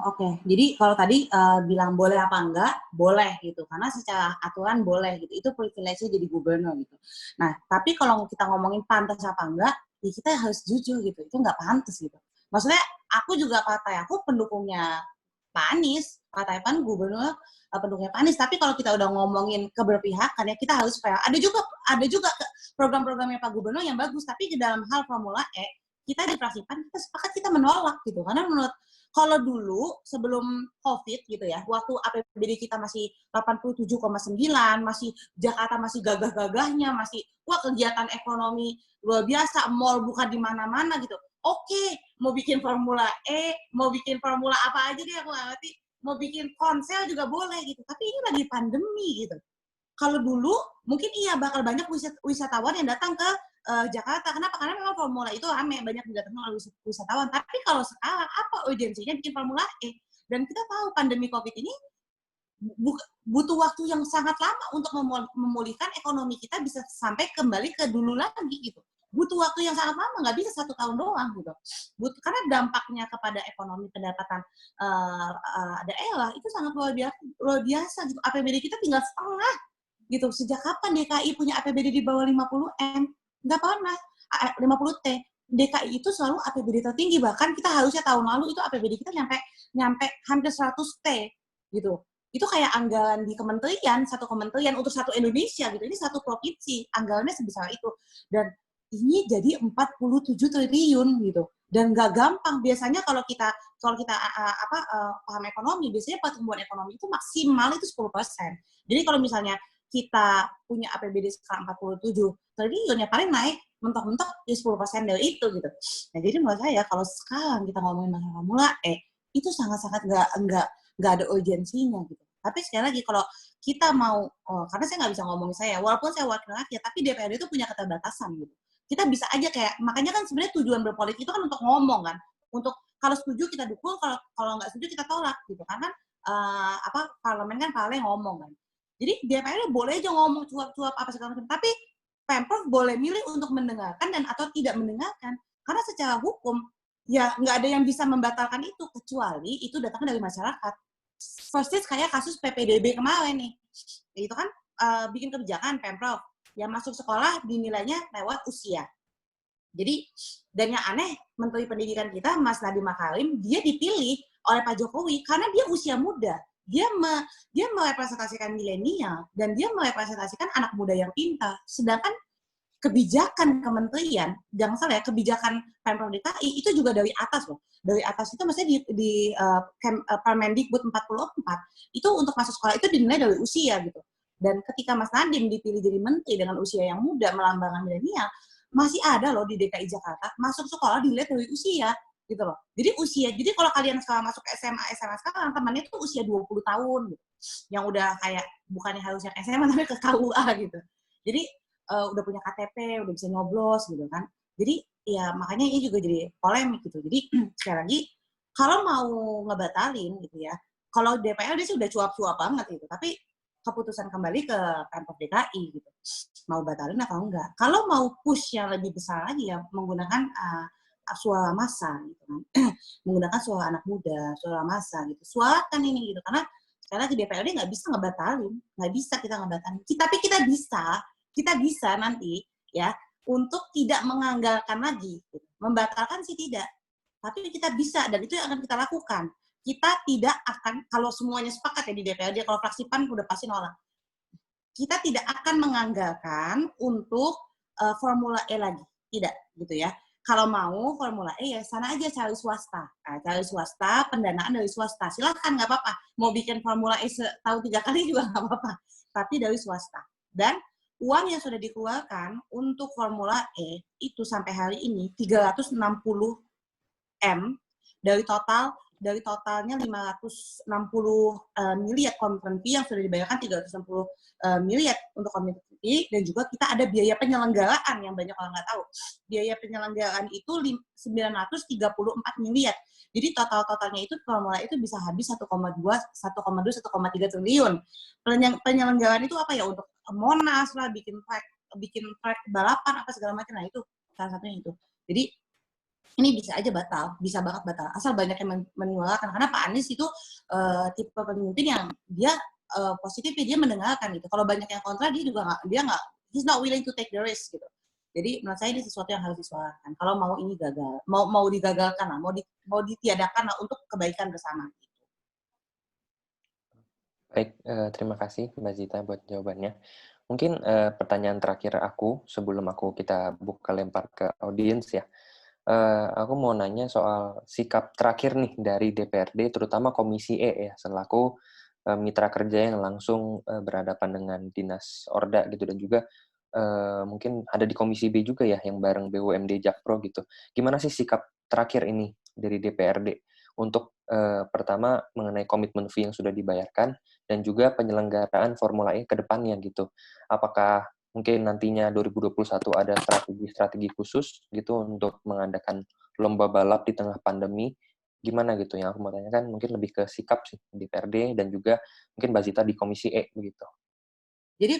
Oke, jadi kalau tadi bilang boleh apa enggak, boleh gitu. Karena secara aturan boleh gitu. Itu privilege-nya jadi gubernur gitu. Nah, tapi kalau kita ngomongin pantas apa enggak, ya kita harus jujur gitu. Itu enggak pantas gitu. Maksudnya aku juga partai aku pendukungnya Pak Anies. Partai PAN gubernur pendukungnya Pak Anies. Tapi kalau kita udah ngomongin keberpihakan ya kita harus fair. Ada juga program-programnya Pak Gubernur yang bagus. Tapi di dalam hal Formula E, kita di fraksi PAN kita sepakat kita menolak gitu. Karena menurut kalau dulu sebelum COVID gitu ya, waktu APBD kita masih 87,9, masih Jakarta masih gagah-gagahnya, masih wah kegiatan ekonomi luar biasa, mall buka di mana-mana gitu. Oke, mau bikin Formula E, mau bikin Formula apa aja deh aku nggak ngerti, mau bikin konsel juga boleh gitu. Tapi ini lagi pandemi gitu. Kalau dulu mungkin iya bakal banyak wisatawan yang datang ke Jakarta. Kenapa? Karena memang Formula itu rame, banyak didatangin oleh wisatawan. Tapi kalau sekarang, apa urgensinya bikin Formula E? Dan kita tahu pandemi COVID ini butuh waktu yang sangat lama untuk memulihkan ekonomi kita bisa sampai kembali ke dulu lagi gitu. Butuh waktu yang sangat lama, nggak bisa 1 tahun doang gitu. Karena dampaknya kepada ekonomi pendapatan daerah itu sangat luar biasa gitu. APBD kita tinggal setengah gitu. Sejak kapan DKI punya APBD di bawah 50M? Nggak pernah. 50T. DKI itu selalu APBD tertinggi, bahkan kita harusnya tahun lalu itu APBD kita nyampe hampir 100T gitu. Itu kayak anggaran di kementerian, satu kementerian untuk satu Indonesia gitu. Ini satu provinsi, anggarannya sebesar itu. Dan ini jadi 47 triliun gitu. Dan nggak gampang. Biasanya kalau kita paham ekonomi, biasanya pertumbuhan ekonomi itu maksimal itu 10%. Jadi kalau misalnya kita punya APBD sekarang 47 triliun, ya paling naik mentok-mentok di 10% dari itu gitu. Nah, jadi menurut saya kalau sekarang kita ngomongin masalah Formula E, itu sangat-sangat nggak ada urgensinya gitu. Tapi sekali lagi kalau kita mau, karena saya nggak bisa ngomongin saya, walaupun saya wakil rakyat, tapi DPRD itu punya keterbatasan gitu. Kita bisa aja kayak, makanya kan sebenarnya tujuan berpolitik itu kan untuk ngomong kan, untuk kalau setuju kita dukung, kalau nggak setuju kita tolak gitu. Karena parlemen kan paling ngomong kan. Jadi DPR boleh aja ngomong cuap-cuap apa segala macam, tapi Pemprov boleh milih untuk mendengarkan dan atau tidak mendengarkan. Karena secara hukum ya nggak ada yang bisa membatalkan itu kecuali itu datangnya dari masyarakat. Persis kayak kasus PPDB kemarin nih, itu kan bikin kebijakan Pemprov yang masuk sekolah dinilainya lewat usia. Jadi dan yang aneh Menteri Pendidikan kita Mas Nadiem Makarim dia dipilih oleh Pak Jokowi karena dia usia muda. Dia merepresentasikan milenial dan dia merepresentasikan anak muda yang pintar. Sedangkan kebijakan kementerian, jangan salah ya, kebijakan Pemprov DKI itu juga dari atas loh. Dari atas itu maksudnya di Permendikbud 44 itu untuk masuk sekolah itu dinilai dari usia gitu. Dan ketika Mas Nadiem dipilih jadi menteri dengan usia yang muda melambangkan milenial, masih ada loh di DKI Jakarta masuk sekolah dilihat dari usia gitu loh. Jadi usia, jadi kalau kalian sekarang masuk SMA sekarang temannya tuh usia 20 tahun gitu. Yang udah kayak bukannya harus yang SMA tapi ke KUA gitu. Jadi udah punya KTP, udah bisa nyoblos gitu kan. Jadi ya makanya ini juga jadi polemik gitu. Jadi sekali lagi kalau mau ngebatalin gitu ya, kalau DPR dia sudah cuap-cuap banget gitu. Tapi keputusan kembali ke Pemprov DKI gitu. Mau batalin atau enggak. Kalau mau push yang lebih besar lagi ya menggunakan suara massa gitu kan. Menggunakan suara anak muda, suara massa gitu. Suarakan ini gitu karena sekali lagi DPRD nggak bisa ngebatalin, nggak bisa kita ngebatalin. Tapi kita bisa nanti ya untuk tidak menganggalkan lagi. Gitu. Membatalkan sih tidak, tapi kita bisa dan itu yang akan kita lakukan. Kita tidak akan, kalau semuanya sepakat ya di DPRD, kalau fraksi PAN udah pasti nolak. Kita tidak akan menganggalkan untuk Formula E lagi. Tidak, gitu ya. Kalau mau Formula E ya sana aja cari swasta. Nah, cari swasta, pendanaan dari swasta. Silahkan, nggak apa-apa. Mau bikin Formula E setahun 3 kali juga nggak apa-apa. Tapi dari swasta. Dan uang yang sudah dikeluarkan untuk Formula E itu sampai hari ini 360 M dari totalnya 560 miliar komitmen fee yang sudah dibayarkan 360 miliar untuk komitmen fee dan juga kita ada biaya penyelenggaraan yang banyak orang nggak tahu. Biaya penyelenggaraan itu 934 miliar. Jadi totalnya itu formula itu bisa habis 1,2, 1,3 triliun. Penyelenggaraan itu apa ya untuk Monas lah, bikin track balapan apa segala macam. Nah itu salah satunya itu. Jadi ini bisa aja batal, bisa banget batal. Asal banyak yang menyuarakan. Karena Pak Anies itu tipe pemimpin yang dia positif, dia mendengarkan gitu. Kalau banyak yang kontra, dia nggak, he's not willing to take the risk gitu. Jadi menurut saya ini sesuatu yang harus disuarakan. Kalau mau ini gagal, mau digagalkan lah, mau ditiadakan lah untuk kebaikan bersama. Gitu. Baik, terima kasih Mbak Zita buat jawabannya. Mungkin pertanyaan terakhir aku sebelum kita buka lempar ke audiens ya. Aku mau nanya soal sikap terakhir nih dari DPRD, terutama Komisi E ya, selaku mitra kerja yang langsung berhadapan dengan Dinas Orda gitu, dan juga mungkin ada di Komisi B juga ya, yang bareng BUMD Jakpro gitu. Gimana sih sikap terakhir ini dari DPRD untuk pertama mengenai komitmen fee yang sudah dibayarkan, dan juga penyelenggaraan Formula E ke depannya gitu. Apakah mungkin nantinya 2021 ada strategi khusus gitu untuk mengadakan lomba balap di tengah pandemi, gimana gitu? Yang aku mau tanyakan mungkin lebih ke sikap sih di DPRD dan juga mungkin Mbak Zita di Komisi E begitu. Jadi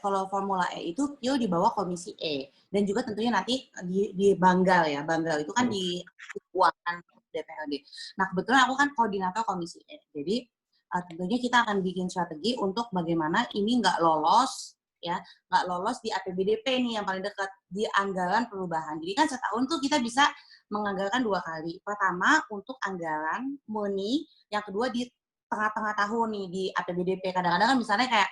kalau Formula E itu Pio di bawah Komisi E dan juga tentunya nanti di Banggal ya. Banggal itu kan di keuangan DPRD. Nah, kebetulan aku kan koordinator Komisi E. Jadi tentunya kita akan bikin strategi untuk bagaimana ini nggak lolos di APBDP nih yang paling dekat, di anggaran perubahan. Jadi kan setahun tuh kita bisa menganggarkan 2 kali. Pertama untuk anggaran murni, yang kedua di tengah-tengah tahun nih di APBDP. Kadang-kadang kan misalnya kayak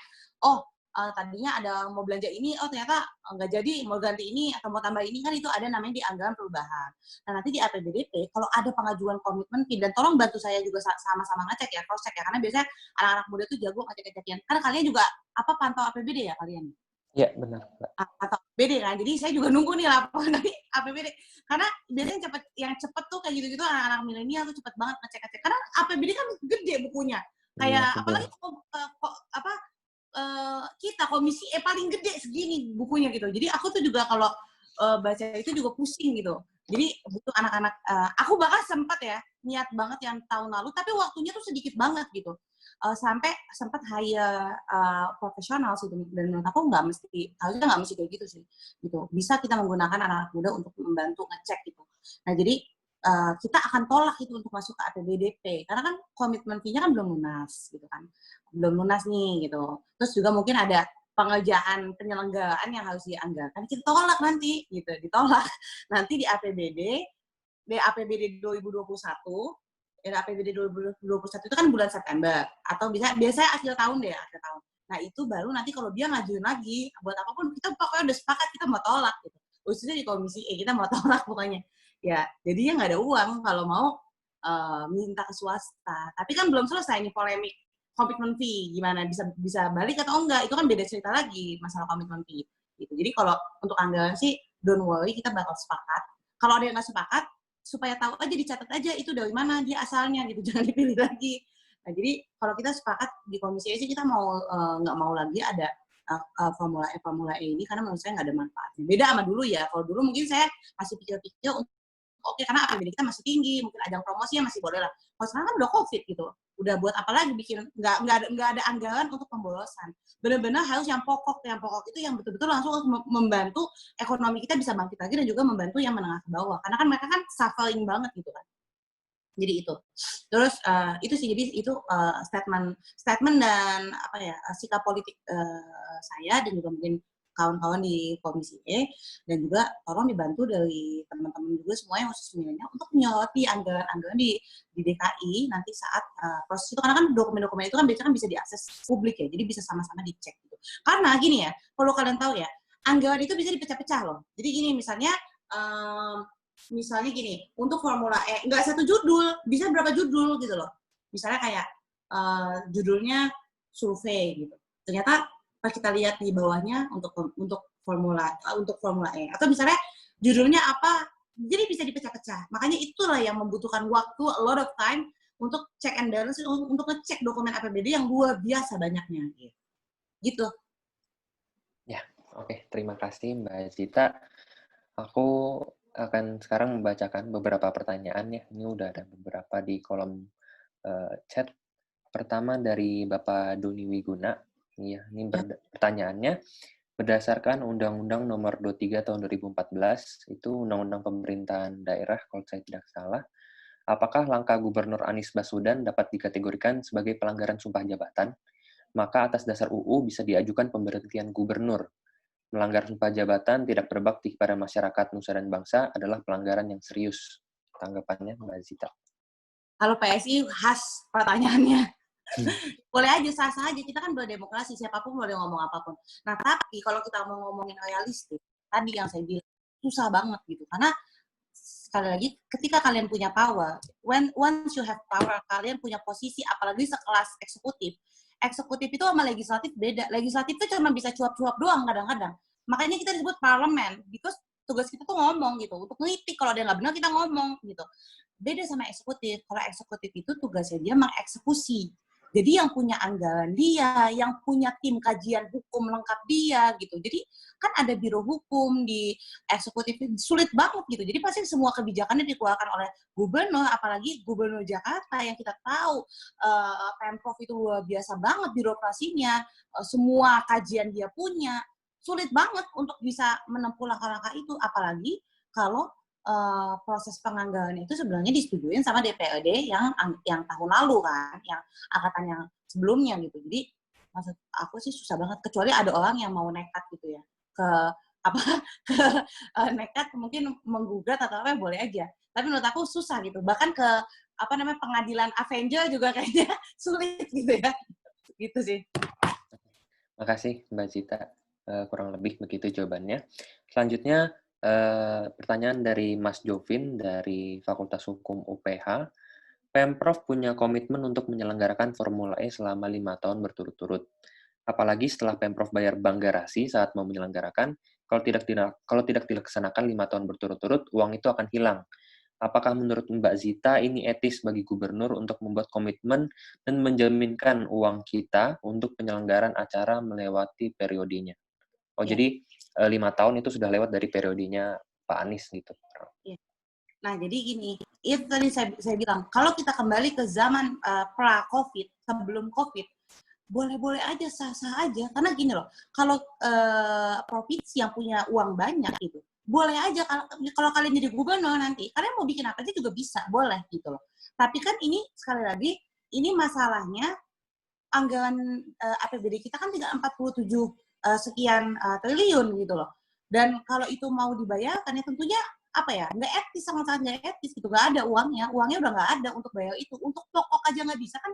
tadinya ada mau belanja ini, ternyata nggak jadi, mau ganti ini atau mau tambah ini, kan itu ada namanya di anggaran perubahan. Nah, nanti di APBDP, kalau ada pengajuan komitmen fee, dan tolong bantu saya juga sama-sama ngecek ya, cross-check ya, karena biasanya anak-anak muda tuh jago ngecek-ngecekin. Kan kalian juga, pantau APBD ya kalian? Iya, benar. Pantau APBD kan, jadi saya juga nunggu nih laporan dari APBD. Karena biasanya yang cepet tuh kayak gitu-gitu, anak-anak milenial tuh cepet banget ngecek-ngecek. Karena APBD kan gede bukunya. Kayak, apalagi kita Komisi E paling gede segini bukunya gitu. Jadi aku tuh juga kalau baca itu juga pusing gitu. Jadi butuh anak-anak, aku bahkan sempat ya niat banget yang tahun lalu, tapi waktunya tuh sedikit banget gitu. Sampai sempat hire profesional sih, dan menurut aku harusnya nggak mesti kayak gitu sih. Gitu. Bisa kita menggunakan anak-anak muda untuk membantu ngecek gitu. Nah jadi kita akan tolak itu untuk masuk ke APBDP karena kan komitmen fee-nya kan belum lunas gitu kan, belum lunas nih gitu. Terus juga mungkin ada pengerjaan penyelenggaraan yang harus dianggarkan, kita tolak nanti gitu, ditolak nanti di APBD 2021. APBD 2021 itu kan bulan September atau biasanya akhir tahun deh, akhir tahun. Nah itu baru nanti kalau dia ngajuin lagi buat apapun, kita pokoknya udah sepakat kita mau tolak gitu. Khususnya di Komisi E kita mau tolak pokoknya. Ya, jadinya nggak ada uang kalau mau minta ke swasta. Tapi kan belum selesai nih polemik komitmen fee, gimana bisa balik atau enggak, itu kan beda cerita lagi masalah komitmen fee. Gitu. Jadi kalau untuk anggaran sih don't worry, kita bakal sepakat. Kalau ada yang nggak sepakat, supaya tahu aja, dicatat aja itu dari mana dia asalnya gitu, jangan dipilih lagi. Nah, jadi kalau kita sepakat di komisi E sih kita mau nggak mau lagi ada Formula E ini karena menurut saya nggak ada manfaatnya. Beda sama dulu ya. Kalau dulu mungkin saya masih pikir-pikir oke, karena APBD kita masih tinggi, mungkin ajang promosinya masih boleh lah. Kalau sekarang kan udah COVID gitu, udah buat apa lagi bikin, nggak ada anggaran untuk pemborosan. Benar-benar harus yang pokok itu yang betul-betul langsung membantu ekonomi kita bisa bangkit lagi dan juga membantu yang menengah ke bawah. Karena kan mereka kan suffering banget gitu kan. Jadi itu. Terus itu sih, jadi itu statement dan apa ya, sikap politik saya dan juga mungkin kawan-kawan di Komisi E, dan juga tolong dibantu dari teman-teman juga semuanya khusus milenial untuk menyoroti anggaran-anggaran di DKI nanti saat proses itu, karena kan dokumen-dokumen itu kan biasanya kan bisa diakses publik ya, jadi bisa sama-sama dicek gitu. Karena gini ya, kalau kalian tahu ya, anggaran itu bisa dipecah-pecah loh. Jadi gini misalnya gini, untuk Formula E, nggak satu judul, bisa berapa judul gitu loh. Misalnya kayak judulnya survei gitu. Ternyata pas kita lihat di bawahnya untuk Formula E, atau misalnya judulnya apa, jadi bisa dipecah-pecah. Makanya itulah yang membutuhkan waktu, a lot of time, untuk check and balance, untuk ngecek dokumen APBD yang luar biasa banyaknya. Gitu. Ya, oke. Terima kasih Mbak Zita. Aku akan sekarang membacakan beberapa pertanyaan ya. Ini udah ada beberapa di kolom chat. Pertama dari Bapak Doni Wiguna. Iya, ini pertanyaannya, berdasarkan Undang-Undang Nomor 23 Tahun 2014, itu Undang-Undang Pemerintahan Daerah, kalau saya tidak salah, apakah langkah Gubernur Anies Baswedan dapat dikategorikan sebagai pelanggaran sumpah jabatan? Maka atas dasar UU bisa diajukan pemberhentian gubernur. Melanggar sumpah jabatan tidak berbakti kepada masyarakat, nusa, dan bangsa adalah pelanggaran yang serius. Tanggapannya, Mbak Zita. Kalau PSI khas pertanyaannya. Boleh aja, sah-sah aja. Kita kan berdemokrasi, siapapun boleh ngomong apapun. Nah, tapi kalau kita mau ngomongin realistik, tadi yang saya bilang, susah banget gitu. Karena, sekali lagi, ketika kalian punya power, once you have power, kalian punya posisi, apalagi sekelas eksekutif itu sama legislatif beda. Legislatif itu cuma bisa cuap-cuap doang kadang-kadang. Makanya kita disebut parlemen, because tugas kita tuh ngomong gitu. Untuk ngelitik, kalau ada yang nggak benar, kita ngomong gitu. Beda sama eksekutif. Kalau eksekutif itu tugasnya dia mengeksekusi. Jadi yang punya anggaran dia, yang punya tim kajian hukum lengkap dia gitu. Jadi kan ada biro hukum di eksekutif, sulit banget gitu. Jadi pasti semua kebijakannya dikeluarkan oleh gubernur, apalagi gubernur Jakarta yang kita tahu Pemprov itu luar biasa banget birokrasinya, semua kajian dia punya. Sulit banget untuk bisa menempuh langkah-langkah itu, apalagi kalau proses penganggaran itu sebenarnya disetujuin sama DPRD yang tahun lalu kan, yang angkatan yang sebelumnya gitu. Jadi maksud aku sih susah banget, kecuali ada orang yang mau nekat gitu ya nekat mungkin menggugat atau apa, boleh aja. Tapi menurut aku susah gitu. Bahkan ke pengadilan Avenger juga kayaknya sulit gitu ya. Gitu sih. Makasih Mbak Zita. Kurang lebih begitu jawabannya. Selanjutnya pertanyaan dari Mas Jovin dari Fakultas Hukum UPH. Pemprov punya komitmen untuk menyelenggarakan Formula E selama 5 tahun berturut-turut. Apalagi setelah Pemprov bayar bank garasi saat mau menyelenggarakan, kalau tidak dilaksanakan 5 tahun berturut-turut, uang itu akan hilang. Apakah menurut Mbak Zita ini etis bagi gubernur untuk membuat komitmen dan menjaminkan uang kita untuk penyelenggaraan acara melewati periodenya? Oh, ya. Jadi 5 tahun itu sudah lewat dari periodenya Pak Anies gitu. Ya. Nah, jadi gini, itu tadi saya bilang, kalau kita kembali ke zaman pra-COVID, sebelum COVID, boleh-boleh aja, sah-sah aja. Karena gini loh, kalau provinsi yang punya uang banyak gitu, boleh aja kalau kalian jadi gubernur nanti, kalian mau bikin apa aja juga bisa, boleh gitu loh. Tapi kan ini, sekali lagi, ini masalahnya anggaran APBD kita kan 47 sekian triliun gitu loh. Dan kalau itu mau dibayarkan ya tentunya apa ya, nggak etis, sangat-sangat nggak etis gitu. Nggak ada uangnya udah nggak ada untuk bayar itu. Untuk pokok aja nggak bisa kan,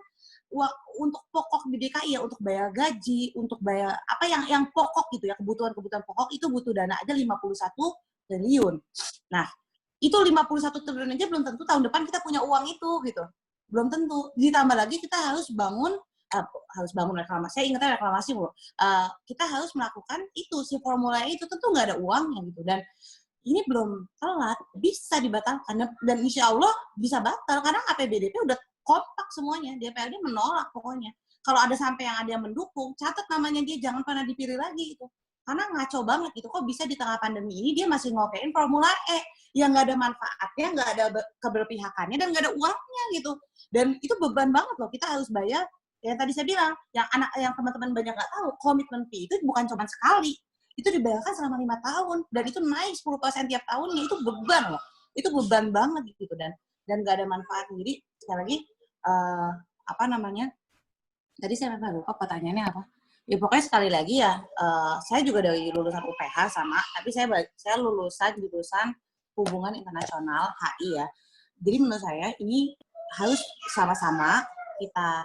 untuk pokok di DKI ya, untuk bayar gaji, untuk bayar apa yang pokok gitu ya, kebutuhan pokok itu butuh dana aja 51 triliun. Nah, itu 51 triliun aja belum tentu tahun depan kita punya uang itu gitu. Belum tentu. Ditambah lagi kita harus bangun reklamasi. Saya ingatnya reklamasi loh. Kita harus melakukan itu, si Formula E itu tentu nggak ada uangnya gitu. Dan ini belum telat, bisa dibatalkan. Dan insya Allah bisa batal, karena APBDP udah kompak semuanya. DPRD menolak pokoknya. Kalau ada sampai yang ada yang mendukung, catat namanya dia, jangan pernah dipilih lagi itu. Karena ngaco banget gitu, kok bisa di tengah pandemi ini dia masih ngokein Formula E yang nggak ada manfaatnya, nggak ada keberpihakannya, dan nggak ada uangnya gitu. Dan itu beban banget loh, kita harus bayar. Yang tadi saya bilang, yang teman-teman banyak nggak tahu, komitmen fee itu bukan cuma sekali, itu dibayarkan selama 5 tahun, dan itu naik 10% tiap tahunnya. Itu beban loh, itu beban banget gitu, dan nggak ada manfaat. Jadi sekali lagi tadi saya lupa pertanyaannya apa. Ya pokoknya sekali lagi ya, saya juga dari lulusan UPH sama, tapi saya lulusan jurusan hubungan internasional HI ya. Jadi menurut saya ini harus sama-sama kita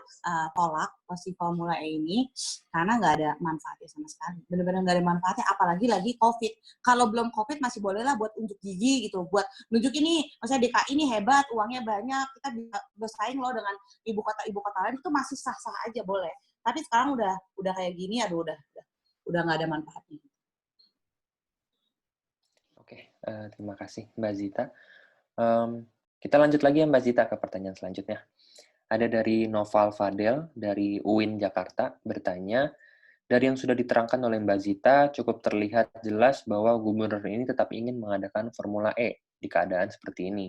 tolak si Formula E ini, karena nggak ada manfaatnya sama sekali. Benar-benar nggak ada manfaatnya, apalagi lagi COVID. Kalau belum COVID masih boleh lah buat unjuk gigi gitu, buat nunjuk ini, maksudnya DKI ini hebat, uangnya banyak, kita bisa bersaing loh dengan ibu kota lain, itu masih sah-sah aja boleh. Tapi sekarang udah kayak gini, aduh udah nggak ada manfaatnya. Oke, terima kasih Mbak Zita. Kita lanjut lagi ya Mbak Zita ke pertanyaan selanjutnya. Ada dari Noval Fadel dari UIN Jakarta bertanya, dari yang sudah diterangkan oleh Mbak Zita, cukup terlihat jelas bahwa gubernur ini tetap ingin mengadakan Formula E di keadaan seperti ini.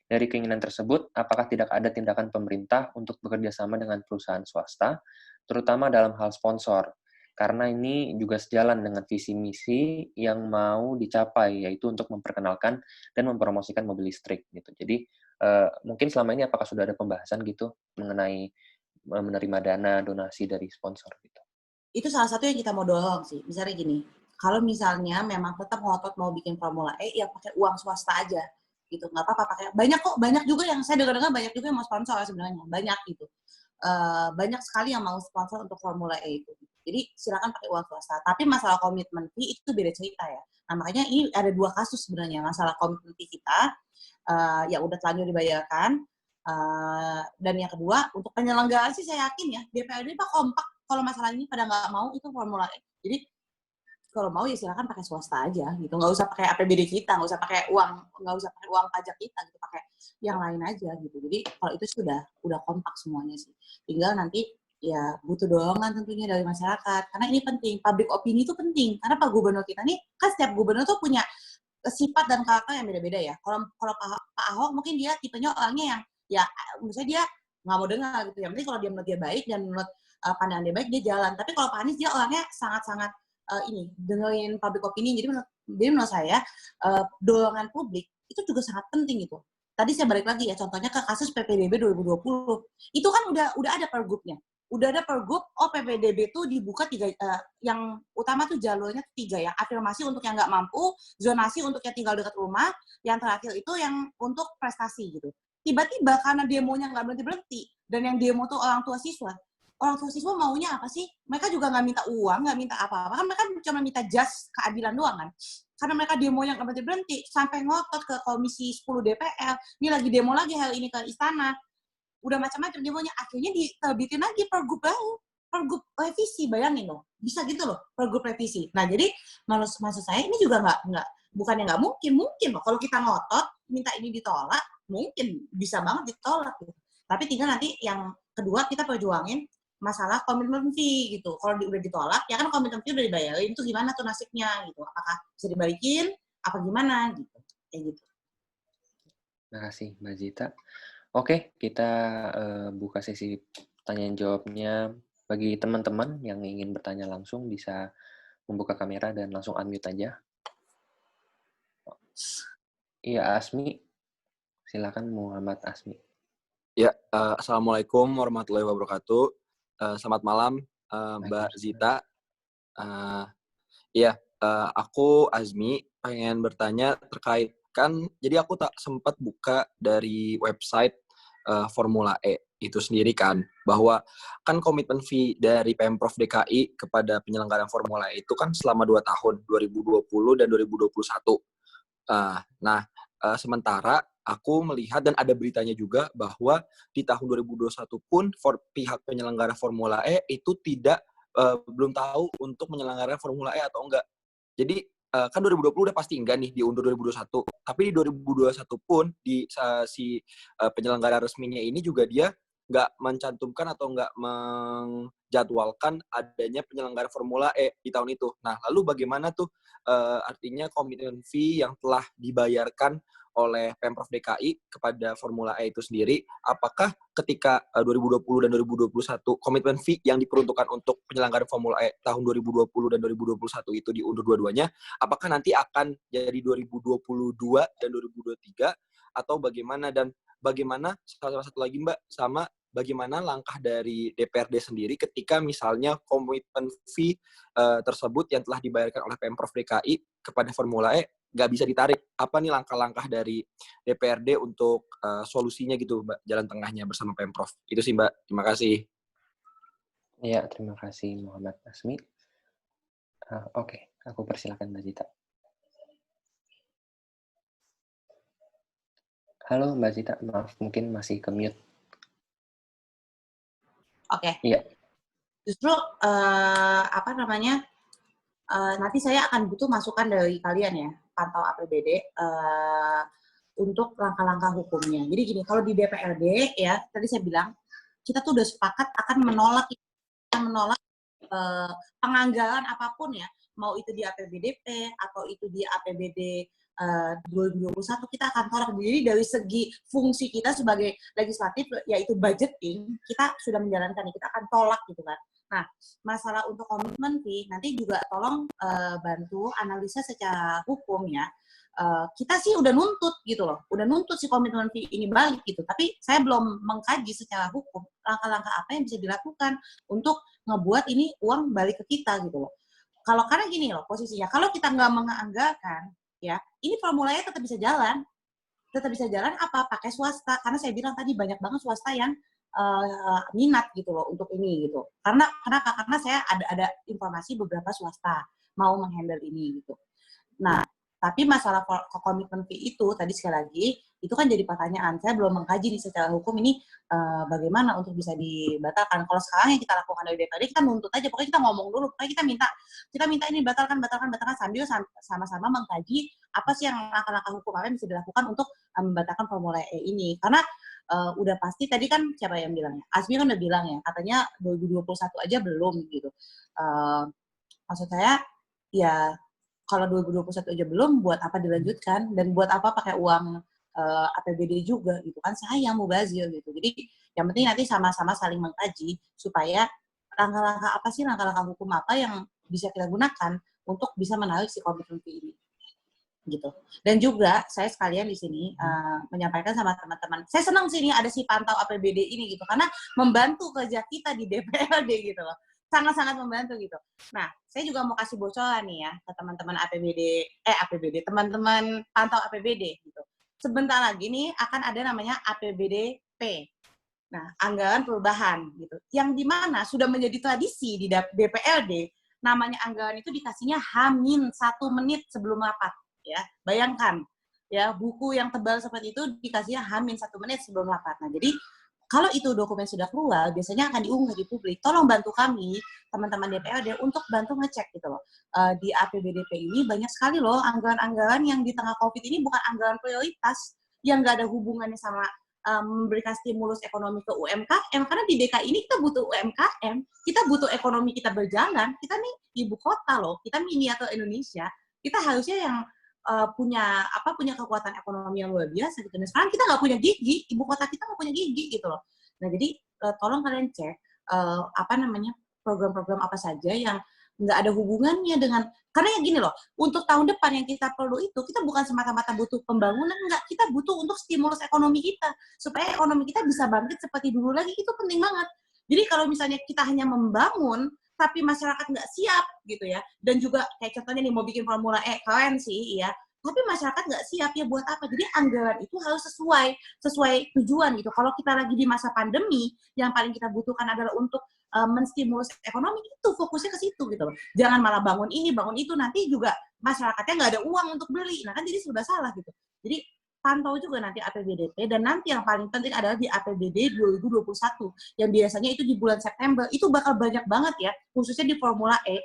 Dari keinginan tersebut, apakah tidak ada tindakan pemerintah untuk bekerja sama dengan perusahaan swasta, terutama dalam hal sponsor? Karena ini juga sejalan dengan visi misi yang mau dicapai, yaitu untuk memperkenalkan dan mempromosikan mobil listrik. Gitu. Jadi, mungkin selama ini apakah sudah ada pembahasan gitu mengenai menerima dana donasi dari sponsor gitu? Itu salah satu yang kita mau dorong sih. Misalnya gini, kalau misalnya memang tetap ngotot mau bikin Formula E, ya pakai uang swasta aja gitu, nggak apa-apa pakai. Banyak juga yang saya dengar banyak juga yang mau sponsor sebenarnya, banyak gitu. Banyak sekali yang mau sponsor untuk Formula E itu. Jadi silakan pakai uang swasta. Tapi masalah komitmen fee itu beda cerita ya. Nah makanya ini ada 2 kasus sebenarnya. Masalah komitmen fee kita, ya udah telanjur dibayarkan. Dan yang kedua, untuk penyelenggaraan sih saya yakin ya, DPRD Pak kompak kalau masalah ini pada nggak mau itu Formula E. Jadi kalau mau ya silakan pakai swasta aja gitu, nggak usah pakai APBD kita, nggak usah pakai uang pajak kita gitu, pakai yang lain aja gitu. Jadi kalau itu sudah kompak semuanya sih, tinggal nanti ya butuh dorongan tentunya dari masyarakat, karena ini penting, public opini itu penting, karena Pak Gubernur kita nih kan setiap gubernur tuh punya sifat dan karakter yang beda-beda ya. Kalau Pak Ahok mungkin dia tipenya orangnya yang ya misalnya dia nggak mau dengar gitu ya, penting kalau dia menurut dia baik dan menurut pandangan dia baik dia jalan. Tapi kalau Pak Anies dia orangnya sangat-sangat dengerin public opinion. Jadi menurut saya dorongan publik itu juga sangat penting gitu. Tadi saya balik lagi ya, contohnya ke kasus PPDB 2020. Itu kan udah ada pergubnya. Udah ada pergub, PPDB itu dibuka 3, yang utama tuh jalurnya 3 ya. Afirmasi untuk yang nggak mampu, zonasi untuk yang tinggal dekat rumah, yang terakhir itu yang untuk prestasi gitu. Tiba-tiba karena demonya nggak berhenti-berhenti, dan yang demo tuh orang tua siswa maunya apa sih? Mereka juga nggak minta uang, nggak minta apa-apa. Kan mereka cuma minta just keadilan doang kan. Karena mereka demonya nggak berhenti-berhenti, sampai ngotot ke Komisi 10 DPR. Ini lagi demo lagi hari ini ke Istana. Udah macam-macam demonya. Akhirnya diterbitin lagi pergub baru. Pergub revisi, bayangin loh. Bisa gitu loh, pergub revisi. Nah, jadi maksud saya ini juga bukannya nggak mungkin loh. Kalau kita ngotot, minta ini ditolak, mungkin bisa banget ditolak gitu. Tapi tinggal nanti yang kedua kita perjuangin masalah komitmen fee gitu. Kalau udah ditolak, ya kan komitmen fee udah dibayarin, itu gimana tuh nasibnya gitu. Apakah bisa dibalikin, apa gimana gitu. Kayak gitu. Terima kasih Mbak Zita. Oke, kita buka sesi pertanyaan jawabnya. Bagi teman-teman yang ingin bertanya langsung bisa membuka kamera dan langsung unmute aja. Iya, Asmi. Silakan Muhammad Asmi. Ya, Assalamualaikum warahmatullahi wabarakatuh. Selamat malam, Mbak Zita. Aku Azmi pengen bertanya terkait jadi aku tak sempat buka dari website Formula E itu sendiri kan, bahwa kan komitmen fee dari Pemprov DKI kepada penyelenggaraan Formula E itu kan selama 2 tahun, 2020 dan 2021. Sementara aku melihat dan ada beritanya juga bahwa di tahun 2021 pun pihak penyelenggara Formula E itu belum tahu untuk menyelenggarakan Formula E atau enggak. Jadi kan 2020 udah pasti enggak nih, diundur 2021. Tapi di 2021 pun si penyelenggara resminya ini juga dia nggak mencantumkan atau nggak menjadwalkan adanya penyelenggara Formula E di tahun itu. Nah, lalu bagaimana tuh artinya komitmen fee yang telah dibayarkan oleh Pemprov DKI kepada Formula E itu sendiri, apakah ketika 2020 dan 2021 komitmen fee yang diperuntukkan untuk penyelenggara Formula E tahun 2020 dan 2021 itu diundur dua-duanya, apakah nanti akan jadi 2022 dan 2023 atau bagaimana? Dan bagaimana salah satu lagi Mbak, sama bagaimana langkah dari DPRD sendiri ketika misalnya komitmen fee tersebut yang telah dibayarkan oleh Pemprov DKI kepada Formula E nggak bisa ditarik. Apa nih langkah-langkah dari DPRD untuk solusinya gitu, Mbak, jalan tengahnya bersama Pemprov? Itu sih, Mbak. Terima kasih. Ya, terima kasih Muhammad Asmi. Oke, aku persilakan Mbak Zita. Halo Mbak Zita, maaf mungkin masih ke mute. Oke. Iya. Justru nanti saya akan butuh masukan dari kalian ya, pantau APBD untuk langkah-langkah hukumnya. Jadi gini, kalau di DPRD ya, tadi saya bilang kita tuh udah sepakat akan menolak penganggaran apapun ya, mau itu di APBDP atau itu di APBD 2021, kita akan tolak. Jadi dari segi fungsi kita sebagai legislatif, yaitu budgeting, kita sudah menjalankan, kita akan tolak gitu kan. Nah, masalah untuk komitmen fee, nanti juga tolong bantu analisa secara hukum ya. Kita sih udah nuntut gitu loh, udah nuntut si komitmen fee ini balik gitu, tapi saya belum mengkaji secara hukum langkah-langkah apa yang bisa dilakukan untuk ngebuat ini uang balik ke kita gitu loh. Karena gini loh posisinya, kalau kita nggak menganggarkan, ya ini formulanya tetap bisa jalan apa? Pakai swasta, karena saya bilang tadi banyak banget swasta yang minat gitu loh untuk ini gitu. Kenapa? Karena saya ada informasi beberapa swasta mau menghandle ini gitu. Nah, tapi masalah komitmen fee itu tadi sekali lagi itu kan jadi pertanyaan. Saya belum mengkaji nih secara hukum ini bagaimana untuk bisa dibatalkan. Kalau sekarang yang kita lakukan dari DPRD, kita nuntut aja, pokoknya kita ngomong dulu, pokoknya kita minta ini batalkan sambil sama-sama mengkaji apa sih yang langkah-langkah hukum apa yang bisa dilakukan untuk membatalkan Formula E ini. Karena udah pasti tadi kan siapa yang bilangnya? Asmi kan udah bilang ya, katanya 2021 aja belum gitu. Maksud saya ya kalau 2021 aja belum, buat apa dilanjutkan dan buat apa pakai uang APBD juga gitu kan, sayang mubazir gitu. Jadi yang penting nanti sama-sama saling mengkaji supaya langkah-langkah hukum apa yang bisa kita gunakan untuk bisa menarik si komitmen fee ini gitu. Dan juga saya sekalian di sini menyampaikan sama teman-teman, saya senang sih ini ada si pantau APBD ini gitu, karena membantu kerja kita di DPRD gitu loh, sangat-sangat membantu gitu. Nah, saya juga mau kasih bocoran nih ya ke teman-teman teman-teman pantau APBD gitu. Sebentar lagi nih akan ada namanya APBDP. Nah, anggaran perubahan gitu, yang dimana sudah menjadi tradisi di DPRD, namanya anggaran itu dikasihnya H-1 menit sebelum rapat. Ya, bayangkan ya, buku yang tebal seperti itu dikasihnya H-1 menit sebelum rapat. Nah, jadi kalau itu dokumen sudah keluar, biasanya akan diunggah di publik. Tolong bantu kami, teman-teman DPRD, untuk bantu ngecek gitu loh. Di APBDP ini banyak sekali loh anggaran-anggaran yang di tengah COVID ini bukan anggaran prioritas, yang nggak ada hubungannya sama memberikan stimulus ekonomi ke UMKM. Karena di DKI ini kita butuh UMKM, kita butuh ekonomi kita berjalan. Kita nih ibu kota loh, kita miniatur Indonesia. Kita harusnya yang punya kekuatan ekonomi yang luar biasa gitu. Dan sekarang kita nggak punya gigi, ibu kota kita nggak punya gigi gitu loh. Nah, jadi tolong kalian cek program-program apa saja yang nggak ada hubungannya dengan, karena yang gini loh, untuk tahun depan yang kita perlu itu, kita bukan semata-mata butuh pembangunan, enggak, kita butuh untuk stimulus ekonomi kita, supaya ekonomi kita bisa bangkit seperti dulu lagi, itu penting banget. Jadi kalau misalnya kita hanya membangun, tapi masyarakat nggak siap gitu ya, dan juga kayak contohnya nih mau bikin Formula E, keren sih ya, tapi masyarakat nggak siap ya, buat apa? Jadi anggaran itu harus sesuai tujuan gitu. Kalau kita lagi di masa pandemi, yang paling kita butuhkan adalah untuk menstimulus ekonomi, itu fokusnya ke situ gitu loh. Jangan malah bangun ini, bangun itu, nanti juga masyarakatnya nggak ada uang untuk beli, nah kan jadi sudah salah gitu. Jadi pantau juga nanti APBDP, dan nanti yang paling penting adalah di APBD 2021, yang biasanya itu di bulan September, itu bakal banyak banget ya, khususnya di Formula E,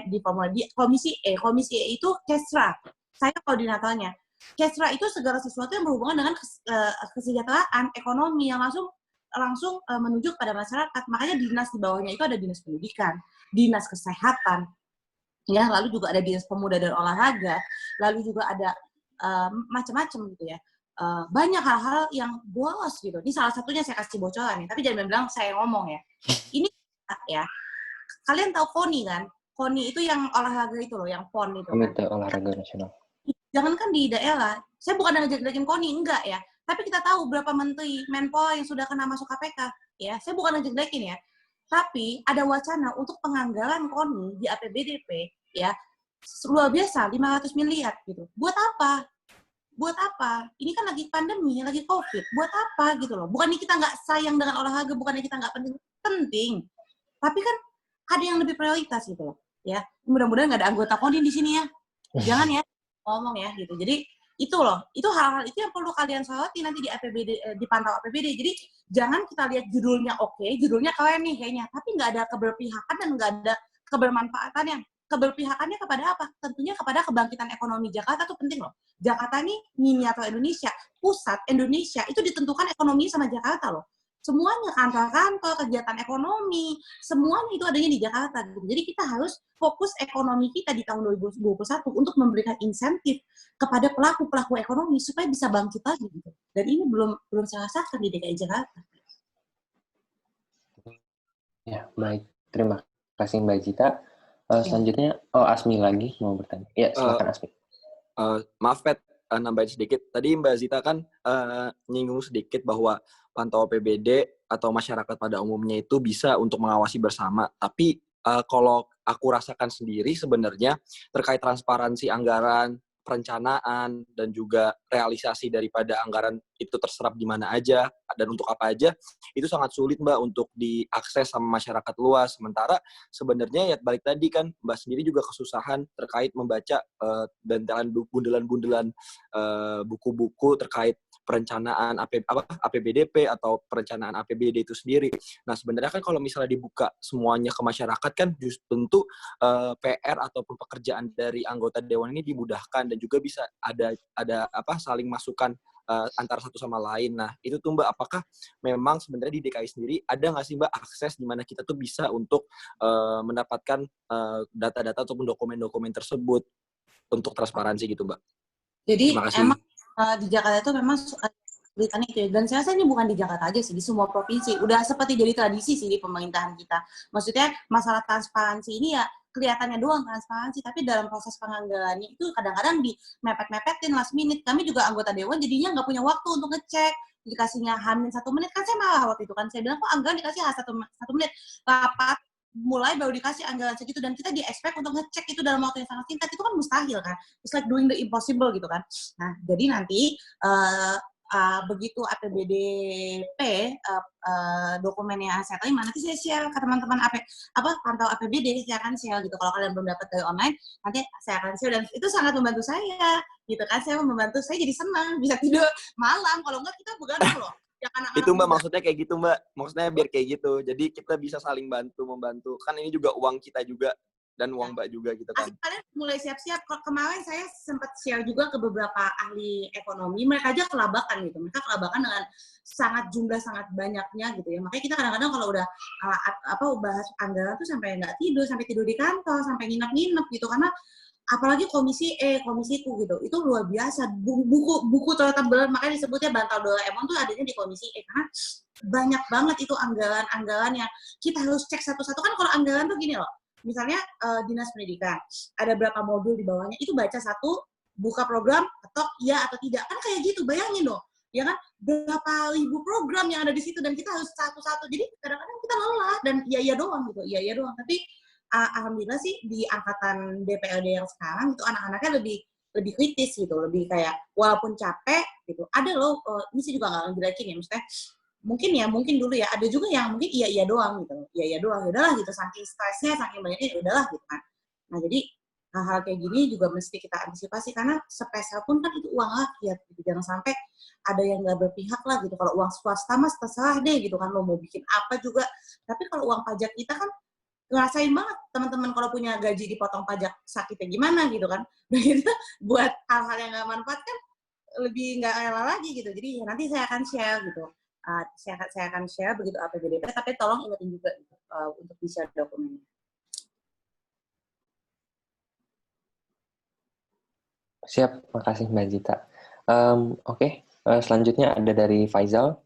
di Formula di Komisi E. Komisi E itu Kesra. Saya koordinatornya. Kesra itu segala sesuatu yang berhubungan dengan kesejahteraan ekonomi yang langsung menuju kepada masyarakat. Makanya dinas di bawahnya itu ada dinas pendidikan, dinas kesehatan, ya, lalu juga ada dinas pemuda dan olahraga, lalu juga ada macam-macam gitu ya. Banyak hal-hal yang bolos gitu. Ini salah satunya saya kasih bocoran ya, tapi jangan bilang saya ngomong ya. Ini ya, kalian tahu KONI kan? KONI itu yang olahraga itu loh, yang PON itu. Komite Olahraga Nasional. Jangankan di daerah, saya bukan ngejek-jekin KONI, enggak ya. Tapi kita tahu berapa menteri, Menpol yang sudah kena masuk KPK, ya. Saya bukan ngejek-jekin ya. Tapi ada wacana untuk penganggaran KONI di APBDP, ya, luar biasa, 500 miliar gitu. Buat apa? Buat apa? Ini kan lagi pandemi, lagi COVID. Buat apa gitu loh? Bukannya kita nggak sayang dengan olahraga, bukannya kita nggak penting. Tapi kan ada yang lebih prioritas gitu loh. Ya, mudah-mudahan nggak ada anggota KONI di sini ya. Jangan ya, ngomong ya gitu. Jadi itu loh, itu hal-hal itu yang perlu kalian soroti nanti di APBD, dipantau APBD. Jadi jangan kita lihat judulnya oke, judulnya keren nih kayaknya, tapi nggak ada keberpihakan dan nggak ada kebermanfaatannya. Keberpihakannya kepada apa? Tentunya kepada kebangkitan ekonomi Jakarta tuh penting loh. Jakarta ini miniatur Indonesia, pusat Indonesia itu ditentukan ekonomi sama Jakarta loh. Semuanya kantor-kantor, kegiatan ekonomi, semuanya itu adanya di Jakarta. Jadi kita harus fokus ekonomi kita di tahun 2021 untuk memberikan insentif kepada pelaku-pelaku ekonomi supaya bisa bangkit lagi gitu. Dan ini belum saya rasakan di DKI Jakarta. Ya, baik. Terima kasih Mbak Zita. Selanjutnya, Asmi lagi mau bertanya. Ya, silakan Asmi. Maaf, Pet, nambahin sedikit. Tadi Mbak Zita kan nyinggung sedikit bahwa pantau APBD atau masyarakat pada umumnya itu bisa untuk mengawasi bersama. Tapi kalau aku rasakan sendiri sebenarnya terkait transparansi anggaran, perencanaan, dan juga realisasi daripada anggaran itu terserap di mana aja dan untuk apa aja, itu sangat sulit Mbak untuk diakses sama masyarakat luas. Sementara sebenarnya ya balik tadi kan Mbak sendiri juga kesusahan terkait membaca bundelan-bundelan buku-buku terkait perencanaan APBDP atau perencanaan APBD itu sendiri. Nah, sebenarnya kan kalau misalnya dibuka semuanya ke masyarakat kan tentu PR ataupun pekerjaan dari anggota dewan ini dimudahkan dan juga bisa ada saling masukan antara satu sama lain. Nah, itu tuh Mbak, apakah memang sebenarnya di DKI sendiri ada nggak sih Mbak akses di mana kita tuh bisa untuk mendapatkan data-data ataupun dokumen-dokumen tersebut untuk transparansi gitu Mbak? Jadi emang di Jakarta itu memang kesulitannya itu ya. Dan saya rasa ini bukan di Jakarta aja sih, di semua provinsi. Udah seperti jadi tradisi sih di pemerintahan kita. Maksudnya masalah transparansi ini ya kelihatannya doang transparansi, tapi dalam proses penganggarannya itu kadang-kadang di mepet-mepetin last minute. Kami juga anggota dewan jadinya nggak punya waktu untuk ngecek. Dikasihnya H-1 menit, kan saya marah waktu itu kan. Saya bilang kok anggaran dikasih H1 menit. Rapat mulai baru dikasih anggaran segitu dan kita di-expect untuk ngecek itu dalam waktu yang sangat singkat, itu kan mustahil kan. It's like doing the impossible gitu kan. Nah, jadi nanti begitu APBDP dokumen yang saya terima, nanti saya share ke teman-teman pantau APBD, saya akan share gitu. Kalau kalian belum dapat dari online, nanti saya akan share dan itu sangat membantu saya gitu kan. Saya membantu saya jadi senang, bisa tidur malam. Kalau enggak kita begadang loh. Ya, itu Mbak maksudnya kayak gitu Mbak, maksudnya biar kayak gitu, jadi kita bisa saling membantu, kan ini juga uang kita juga dan uang Mbak juga gitu kan. Kalian mulai siap-siap. Kemarin saya sempat share juga ke beberapa ahli ekonomi, mereka aja kelabakan gitu, mereka kelabakan dengan jumlah sangat banyaknya gitu ya. Makanya kita kadang-kadang kalau udah bahas anggaran tuh sampai nggak tidur, sampai tidur di kantor, sampai nginep-nginep gitu, karena apalagi komisi E, komisiku gitu, itu luar biasa. Buku tebal, makanya disebutnya bantal Doraemon tuh adanya di komisi E, karena banyak banget itu anggaran-anggaran yang kita harus cek satu-satu. Kan kalau anggaran tuh gini loh, misalnya dinas pendidikan, ada berapa modul di bawahnya, itu baca satu, buka program, ketok iya atau tidak, kan kayak gitu, bayangin loh, ya kan, berapa ribu program yang ada di situ, dan kita harus satu-satu, jadi kadang-kadang kita lelah, dan iya doang gitu, iya doang, tapi alhamdulillah sih di angkatan DPRD yang sekarang itu anak-anaknya lebih kritis gitu, lebih kayak walaupun capek gitu. Ada loh, ini sih juga nggak ngejelekin ya, maksudnya mungkin dulu ya ada juga yang mungkin iya doang gitu, iya doang, udahlah gitu, saking stresnya, saking banyaknya, udahlah gitu kan. Nah jadi hal-hal kayak gini juga mesti kita antisipasi karena sepeser pun kan itu uang rakyat gitu, jangan sampai ada yang nggak berpihak lah gitu. Kalau uang swasta mas terserah deh gitu kan, lo mau bikin apa juga, tapi kalau uang pajak kita kan ngerasain banget teman-teman kalau punya gaji dipotong pajak sakitnya gimana gitu kan. Begitu buat hal-hal yang nggak manfaat kan lebih nggak rela lagi gitu. Jadi nanti saya akan share gitu. Saya akan share begitu APBDP, tapi tolong ingetin juga gitu, untuk di-share dokumennya. Siap, makasih Mbak Zita. Oke, selanjutnya ada dari Faizal.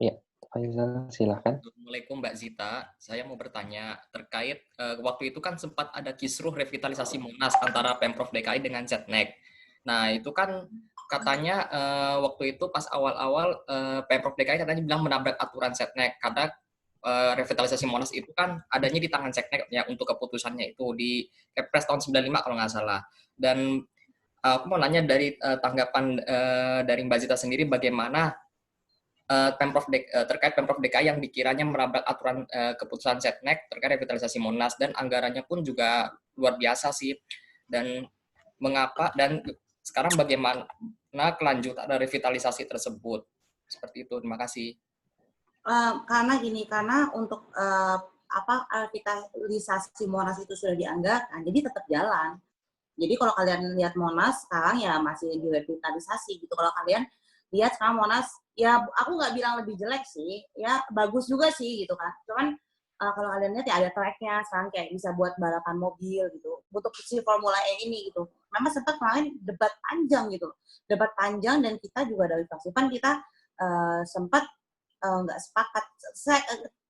Ya, Faizal, silahkan. Assalamualaikum Mbak Zita, saya mau bertanya terkait waktu itu kan sempat ada kisruh revitalisasi Monas antara Pemprov DKI dengan Setnek. Nah itu kan katanya waktu itu pas awal-awal Pemprov DKI katanya bilang menabrak aturan Setnek karena revitalisasi Monas itu kan adanya di tangan Setnek ya untuk keputusannya itu di Kepres tahun 95 kalau nggak salah. Dan aku mau nanya dari tanggapan dari Mbak Zita sendiri bagaimana terkait Pemprov DKI yang dikiranya merabrak aturan keputusan Setnek terkait revitalisasi Monas dan anggarannya pun juga luar biasa sih. Dan mengapa dan sekarang bagaimana kelanjutan revitalisasi tersebut? Seperti itu. Terima kasih. Karena untuk revitalisasi Monas itu sudah dianggarkan, jadi tetap jalan. Jadi kalau kalian lihat Monas sekarang ya masih direvitalisasi gitu. Kalau kalian lihat sekarang Monas, ya aku nggak bilang lebih jelek sih, ya bagus juga sih gitu kan. Cuman kalau kalian lihat ya ada tracknya sekarang kayak bisa buat balapan mobil gitu. Untuk si Formula E ini gitu. Memang sempat kemarin debat panjang gitu. Debat panjang dan kita juga dari Fasipan kita sempat nggak sepakat.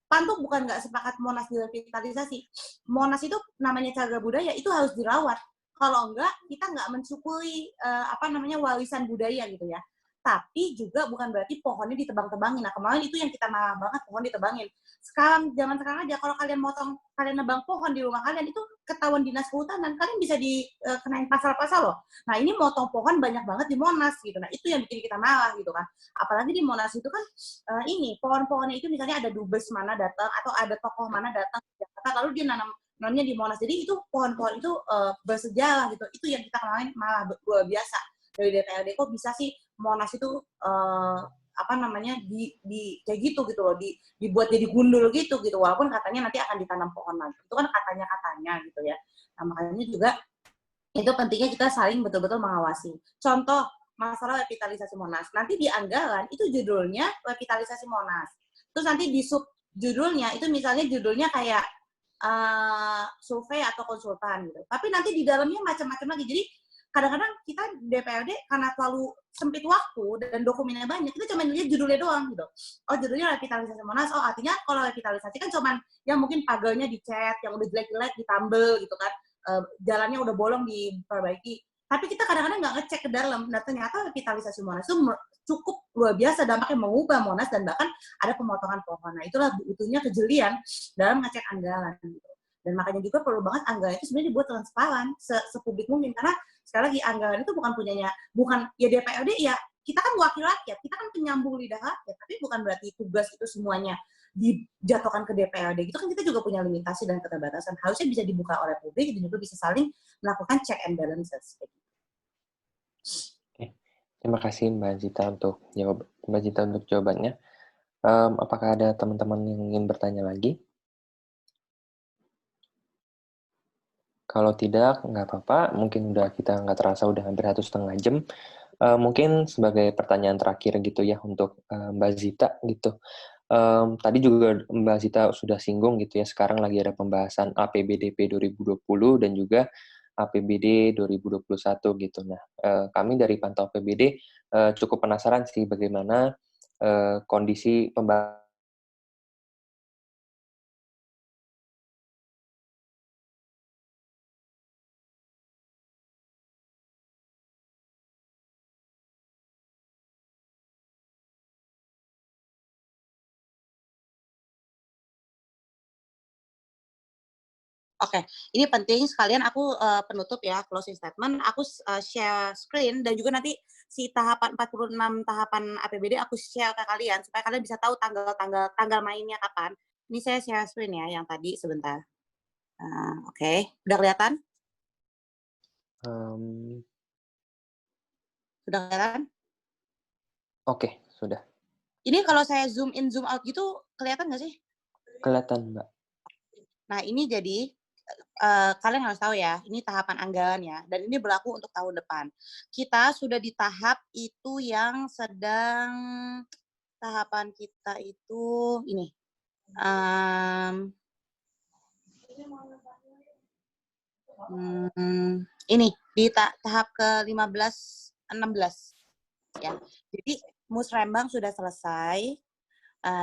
Pantuk bukan nggak sepakat Monas direvitalisasi. Monas itu namanya cagar budaya, itu harus dirawat. Kalau enggak, kita nggak mensyukuri warisan budaya gitu ya. Tapi juga bukan berarti pohonnya ditebang-tebangin. Nah, kemarin itu yang kita marah banget, pohon ditebangin. Zaman sekarang aja, kalau kalian nebang pohon di rumah kalian, itu ketahuan dinas kehutanan, kalian bisa dikenain pasal-pasal loh. Nah, ini motong pohon banyak banget di Monas gitu. Nah, itu yang bikin kita marah gitu kan. Apalagi di Monas itu kan, ini pohon-pohonnya itu misalnya ada dubes mana datang, atau ada tokoh mana datang ke Jakarta, lalu dia nanamnya di Monas. Jadi itu pohon-pohon itu bersejarah gitu. Itu yang kita kemarin malah luar biasa. Dari DPRD kok bisa sih Monas itu kayak gitu loh, dibuat jadi gundul gitu walaupun katanya nanti akan ditanam pohon lagi. Itu kan katanya gitu ya. Nah, makanya juga itu pentingnya kita saling betul-betul mengawasi. Contoh masalah revitalisasi Monas. Nanti di anggaran itu judulnya revitalisasi Monas. Terus nanti di sub judulnya itu misalnya judulnya kayak survei atau konsultan gitu. Tapi nanti di dalamnya macam-macam lagi. Jadi kadang-kadang kita DPRD karena terlalu sempit waktu dan dokumennya banyak, kita cuma lihat judulnya doang gitu. Oh, judulnya revitalisasi Monas. Oh, artinya kalau revitalisasi kan cuma yang mungkin pagarnya dicat, yang udah jelek-jelek ditambel gitu kan. Jalannya udah bolong diperbaiki. Tapi kita kadang-kadang nggak ngecek ke dalam. Nah, ternyata revitalisasi Monas itu cukup luar biasa dampaknya mengubah Monas dan bahkan ada pemotongan pohon. Nah, itulah butuhnya kejelian dalam ngecek anggaran gitu. Dan makanya juga perlu banget anggaran itu sebenarnya dibuat transparan sepublik mungkin, karena sekali lagi anggaran itu bukan ya DPRD ya, kita kan wakil rakyat, kita kan penyambung lidah rakyat, tapi bukan berarti tugas itu semuanya dijatuhkan ke DPRD. Itu kan kita juga punya limitasi dan keterbatasan. Harusnya bisa dibuka oleh publik dan juga bisa saling melakukan check and balances. Oke. Terima kasih Mbak Zita untuk jawabannya. Apakah ada teman-teman yang ingin bertanya lagi? Kalau tidak, nggak apa-apa. Mungkin kita nggak terasa udah hampir 1,5 jam. Mungkin sebagai pertanyaan terakhir gitu ya untuk Mbak Zita gitu. Tadi juga Mbak Zita sudah singgung gitu ya, sekarang lagi ada pembahasan APBDP 2020 dan juga APBD 2021 gitu. Nah, kami dari Pantau APBD cukup penasaran sih bagaimana kondisi pembahasan Oke, ini penting sekalian aku penutup ya, closing statement. Aku share screen dan juga nanti si tahapan 46 tahapan APBD aku share ke kalian supaya kalian bisa tahu tanggal mainnya kapan. Ini saya share screen ya yang tadi sebentar. Oke, udah kelihatan? Sudah kelihatan? Oke, sudah. Ini kalau saya zoom in, zoom out gitu, kelihatan nggak sih? Kelihatan, Mbak. Nah, ini jadi kalian harus tahu ya, ini tahapan anggaran ya, dan ini berlaku untuk tahun depan. Kita sudah di tahap itu yang sedang tahapan kita itu ini. Ini di tahap ke-15, 16 ya. Jadi Musrembang sudah selesai.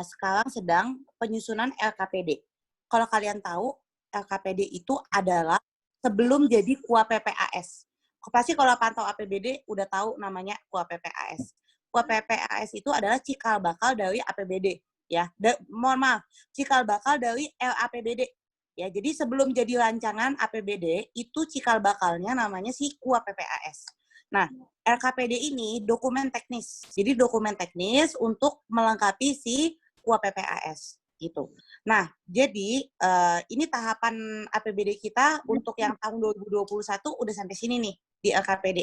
Sekarang sedang penyusunan LKPD. Kalau kalian tahu, LKPD itu adalah sebelum jadi KUA PPAS. Pasti kalau pantau APBD udah tahu namanya KUA PPAS. KUA PPAS itu adalah cikal bakal dari APBD. Ya, mohon maaf, cikal bakal dari LAPBD. Ya, jadi sebelum jadi rancangan APBD, itu cikal bakalnya namanya si KUA PPAS. Nah, LKPD ini dokumen teknis. Jadi dokumen teknis untuk melengkapi si KUA PPAS gitu. Nah, jadi ini tahapan APBD kita untuk yang tahun 2021 udah sampai sini nih di LKPD.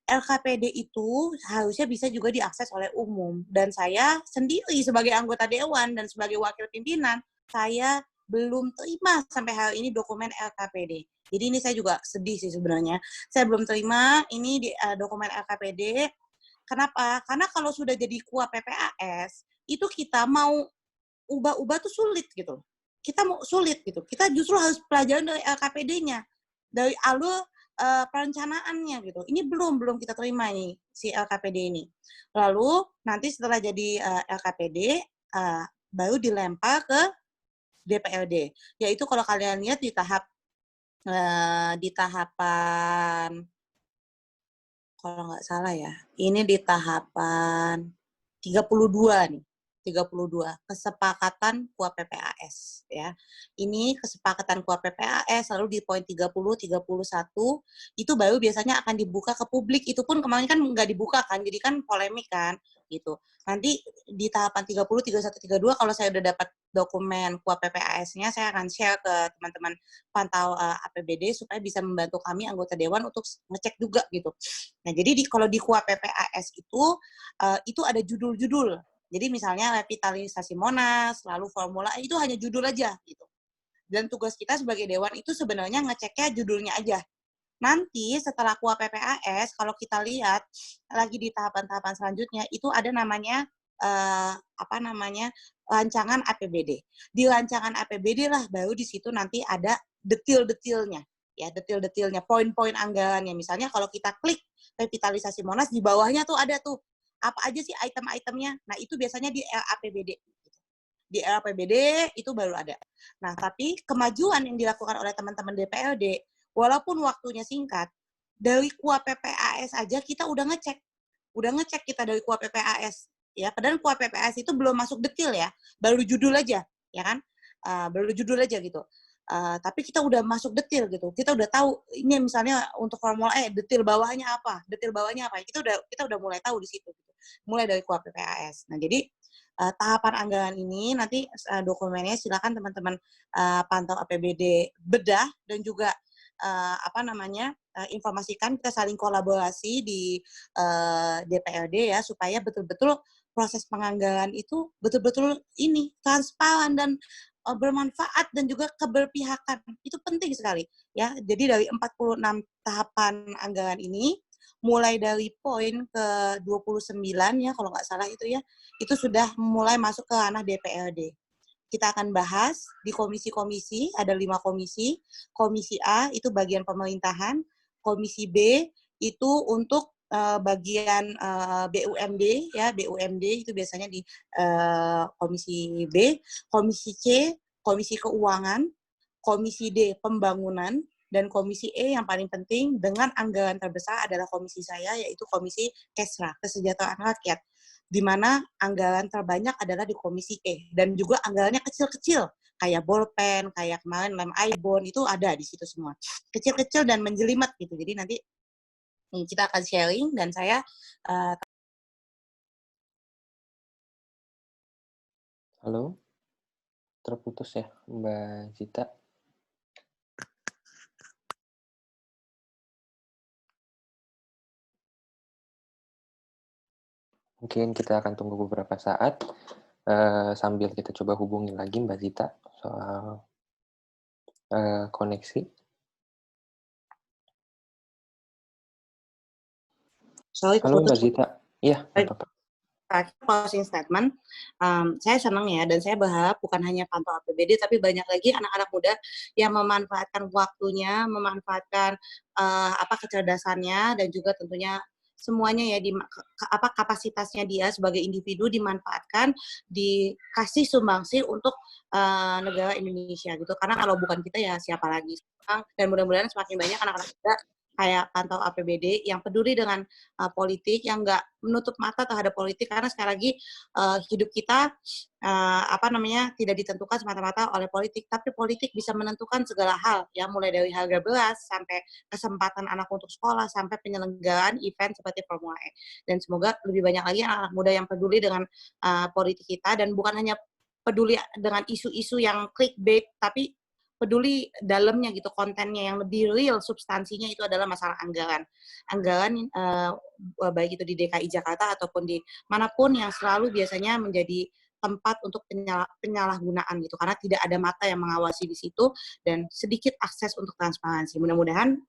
LKPD itu harusnya bisa juga diakses oleh umum. Dan saya sendiri sebagai anggota Dewan dan sebagai wakil pimpinan, saya belum terima sampai hari ini dokumen LKPD. Jadi ini saya juga sedih sih sebenarnya. Saya belum terima ini di dokumen LKPD. Kenapa? Karena kalau sudah jadi KUA PPAS, itu kita mau ubah-ubah tuh sulit gitu. Kita mau sulit gitu. Kita justru harus pelajaran dari LKPD-nya. Dari alur perencanaannya gitu. Ini belum kita terima nih si LKPD ini. Lalu nanti setelah jadi LKPD baru dilempar ke DPRD. Yaitu kalau kalian lihat di tahapan kalau nggak salah ya, ini di tahapan 32 nih. 32 kesepakatan KUA PPAS ya. Ini kesepakatan KUA PPAS lalu di poin 30 31 itu baru biasanya akan dibuka ke publik. Itu pun kemarin kan nggak dibuka kan. Jadi kan polemik kan gitu. Nanti di tahapan 30 31 32 kalau saya udah dapat dokumen KUA PPAS-nya saya akan share ke teman-teman pantau APBD supaya bisa membantu kami anggota dewan untuk ngecek juga gitu. Nah, jadi kalau di KUA PPAS itu ada judul-judul. Jadi misalnya revitalisasi Monas, lalu formula itu hanya judul aja gitu. Dan tugas kita sebagai dewan itu sebenarnya ngeceknya judulnya aja. Nanti setelah KUA PPAS, kalau kita lihat lagi di tahapan-tahapan selanjutnya itu ada namanya rancangan APBD. Di rancangan APBD lah baru di situ nanti ada detail-detailnya. Ya, detail-detailnya, poin-poin anggarannya. Misalnya kalau kita klik revitalisasi Monas, di bawahnya tuh ada tuh apa aja sih item-itemnya. Nah, itu biasanya di LAPBD. Di LAPBD itu baru ada. Nah, tapi kemajuan yang dilakukan oleh teman-teman DPRD, walaupun waktunya singkat, dari KUA PPAS aja kita udah ngecek. Udah ngecek kita dari KUA PPAS. Ya, padahal KUA PPAS itu belum masuk detail ya. Baru judul aja, ya kan? Baru judul aja gitu. Tapi kita udah masuk detail gitu. Kita udah tahu ini misalnya untuk formula E detail bawahnya apa, kita udah mulai tahu di situ. Gitu. Mulai dari KUA PPAS. Nah, jadi tahapan anggaran ini nanti dokumennya silakan teman-teman pantau APBD bedah dan juga informasikan, kita saling kolaborasi di DPRD ya supaya betul-betul proses penganggaran itu betul-betul ini transparan dan bermanfaat dan juga keberpihakan. Itu penting sekali ya. Jadi dari 46 tahapan anggaran ini mulai dari poin ke 29 ya kalau nggak salah itu sudah mulai masuk ke ranah DPRD. Kita akan bahas di komisi-komisi, ada 5 komisi. Komisi A itu bagian pemerintahan, komisi B itu untuk bagian BUMD ya, BUMD itu biasanya di komisi B, komisi C, komisi keuangan, komisi D pembangunan, dan komisi E yang paling penting dengan anggaran terbesar adalah komisi saya yaitu komisi KESRA, Kesejahteraan Rakyat, di mana anggaran terbanyak adalah di komisi E dan juga anggarannya kecil-kecil kayak bolpen, kayak kemarin lem ibon itu ada di situ semua, kecil-kecil dan menjelimet gitu. Jadi nanti kita akan sharing dan saya Halo, terputus ya Mbak Zita. Mungkin kita akan tunggu beberapa saat sambil kita coba hubungi lagi Mbak Zita soal koneksi. Sorry, Halo Mbak keputus. Zita. Iya, nggak apa-apa. Closing statement, saya senang ya, dan saya berharap bukan hanya Pantau APBD, tapi banyak lagi anak-anak muda yang memanfaatkan waktunya, memanfaatkan kecerdasannya, dan juga tentunya semuanya ya, kapasitasnya dia sebagai individu dimanfaatkan, dikasih sumbangsi untuk negara Indonesia gitu. Karena kalau bukan kita ya siapa lagi? Dan mudah-mudahan semakin banyak anak-anak muda kayak Pantau APBD yang peduli dengan politik, yang nggak menutup mata terhadap politik, karena sekali lagi hidup kita tidak ditentukan semata-mata oleh politik, tapi politik bisa menentukan segala hal ya, mulai dari harga beras sampai kesempatan anak untuk sekolah sampai penyelenggaraan event seperti Formula E. Dan semoga lebih banyak lagi anak-anak muda yang peduli dengan politik kita, dan bukan hanya peduli dengan isu-isu yang clickbait, tapi peduli dalamnya gitu, kontennya yang lebih real, substansinya itu adalah masalah anggaran. Anggaran baik itu di DKI Jakarta ataupun di manapun yang selalu biasanya menjadi tempat untuk penyalahgunaan gitu, karena tidak ada mata yang mengawasi di situ dan sedikit akses untuk transparansi. Mudah-mudahan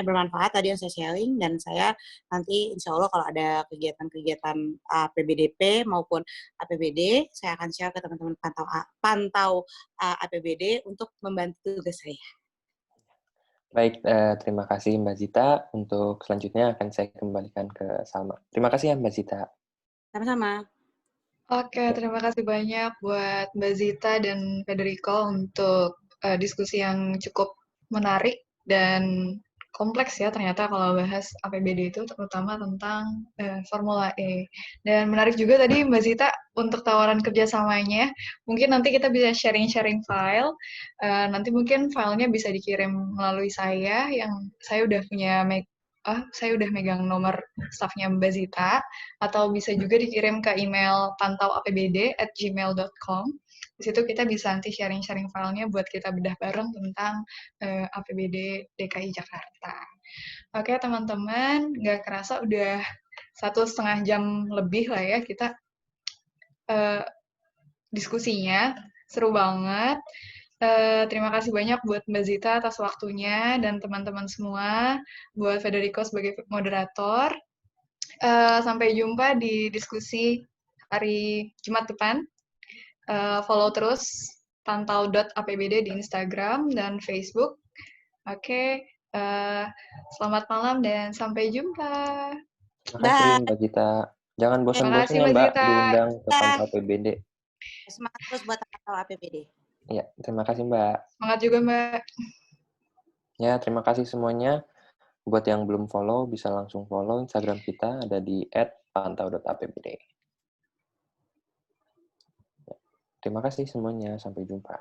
bermanfaat tadi yang saya sharing, dan saya nanti insya Allah kalau ada kegiatan-kegiatan APBDP maupun APBD, saya akan share ke teman-teman pantau APBD untuk membantu tugas saya. Baik, terima kasih Mbak Zita. Untuk selanjutnya akan saya kembalikan ke Salma. Terima kasih ya Mbak Zita. Sama-sama. Oke, terima kasih banyak buat Mbak Zita dan Federico untuk diskusi yang cukup menarik dan kompleks ya ternyata kalau bahas APBD itu, terutama tentang Formula E. Dan menarik juga tadi Mbak Zita untuk tawaran kerjasamanya. Mungkin nanti kita bisa sharing-sharing file. Nanti mungkin filenya bisa dikirim melalui saya, yang saya udah megang nomor staffnya Mbak Zita, atau bisa juga dikirim ke email pantauapbd@gmail.com. Di situ kita bisa nanti sharing-sharing filenya buat kita bedah bareng tentang APBD DKI Jakarta. Oke teman-teman, nggak kerasa udah 1,5 jam lebih lah ya kita diskusinya. Seru banget. Terima kasih banyak buat Mbak Zita atas waktunya, dan teman-teman semua, buat Federico sebagai moderator. Sampai jumpa di diskusi hari Jumat depan. Follow terus pantau.apbd di Instagram dan Facebook. Oke, selamat malam dan sampai jumpa. Terima kasih Mbak Zita. Jangan bosan-bosan ya Mbak Mbak Zita. diundang ke Pantau APBD. Semangat terus buat Pantau APBD. Ya, terima kasih Mbak. Semangat juga Mbak. Ya, terima kasih semuanya. Buat yang belum follow, bisa langsung follow Instagram kita, ada di @pantau.apbd. Ya, terima kasih semuanya, sampai jumpa.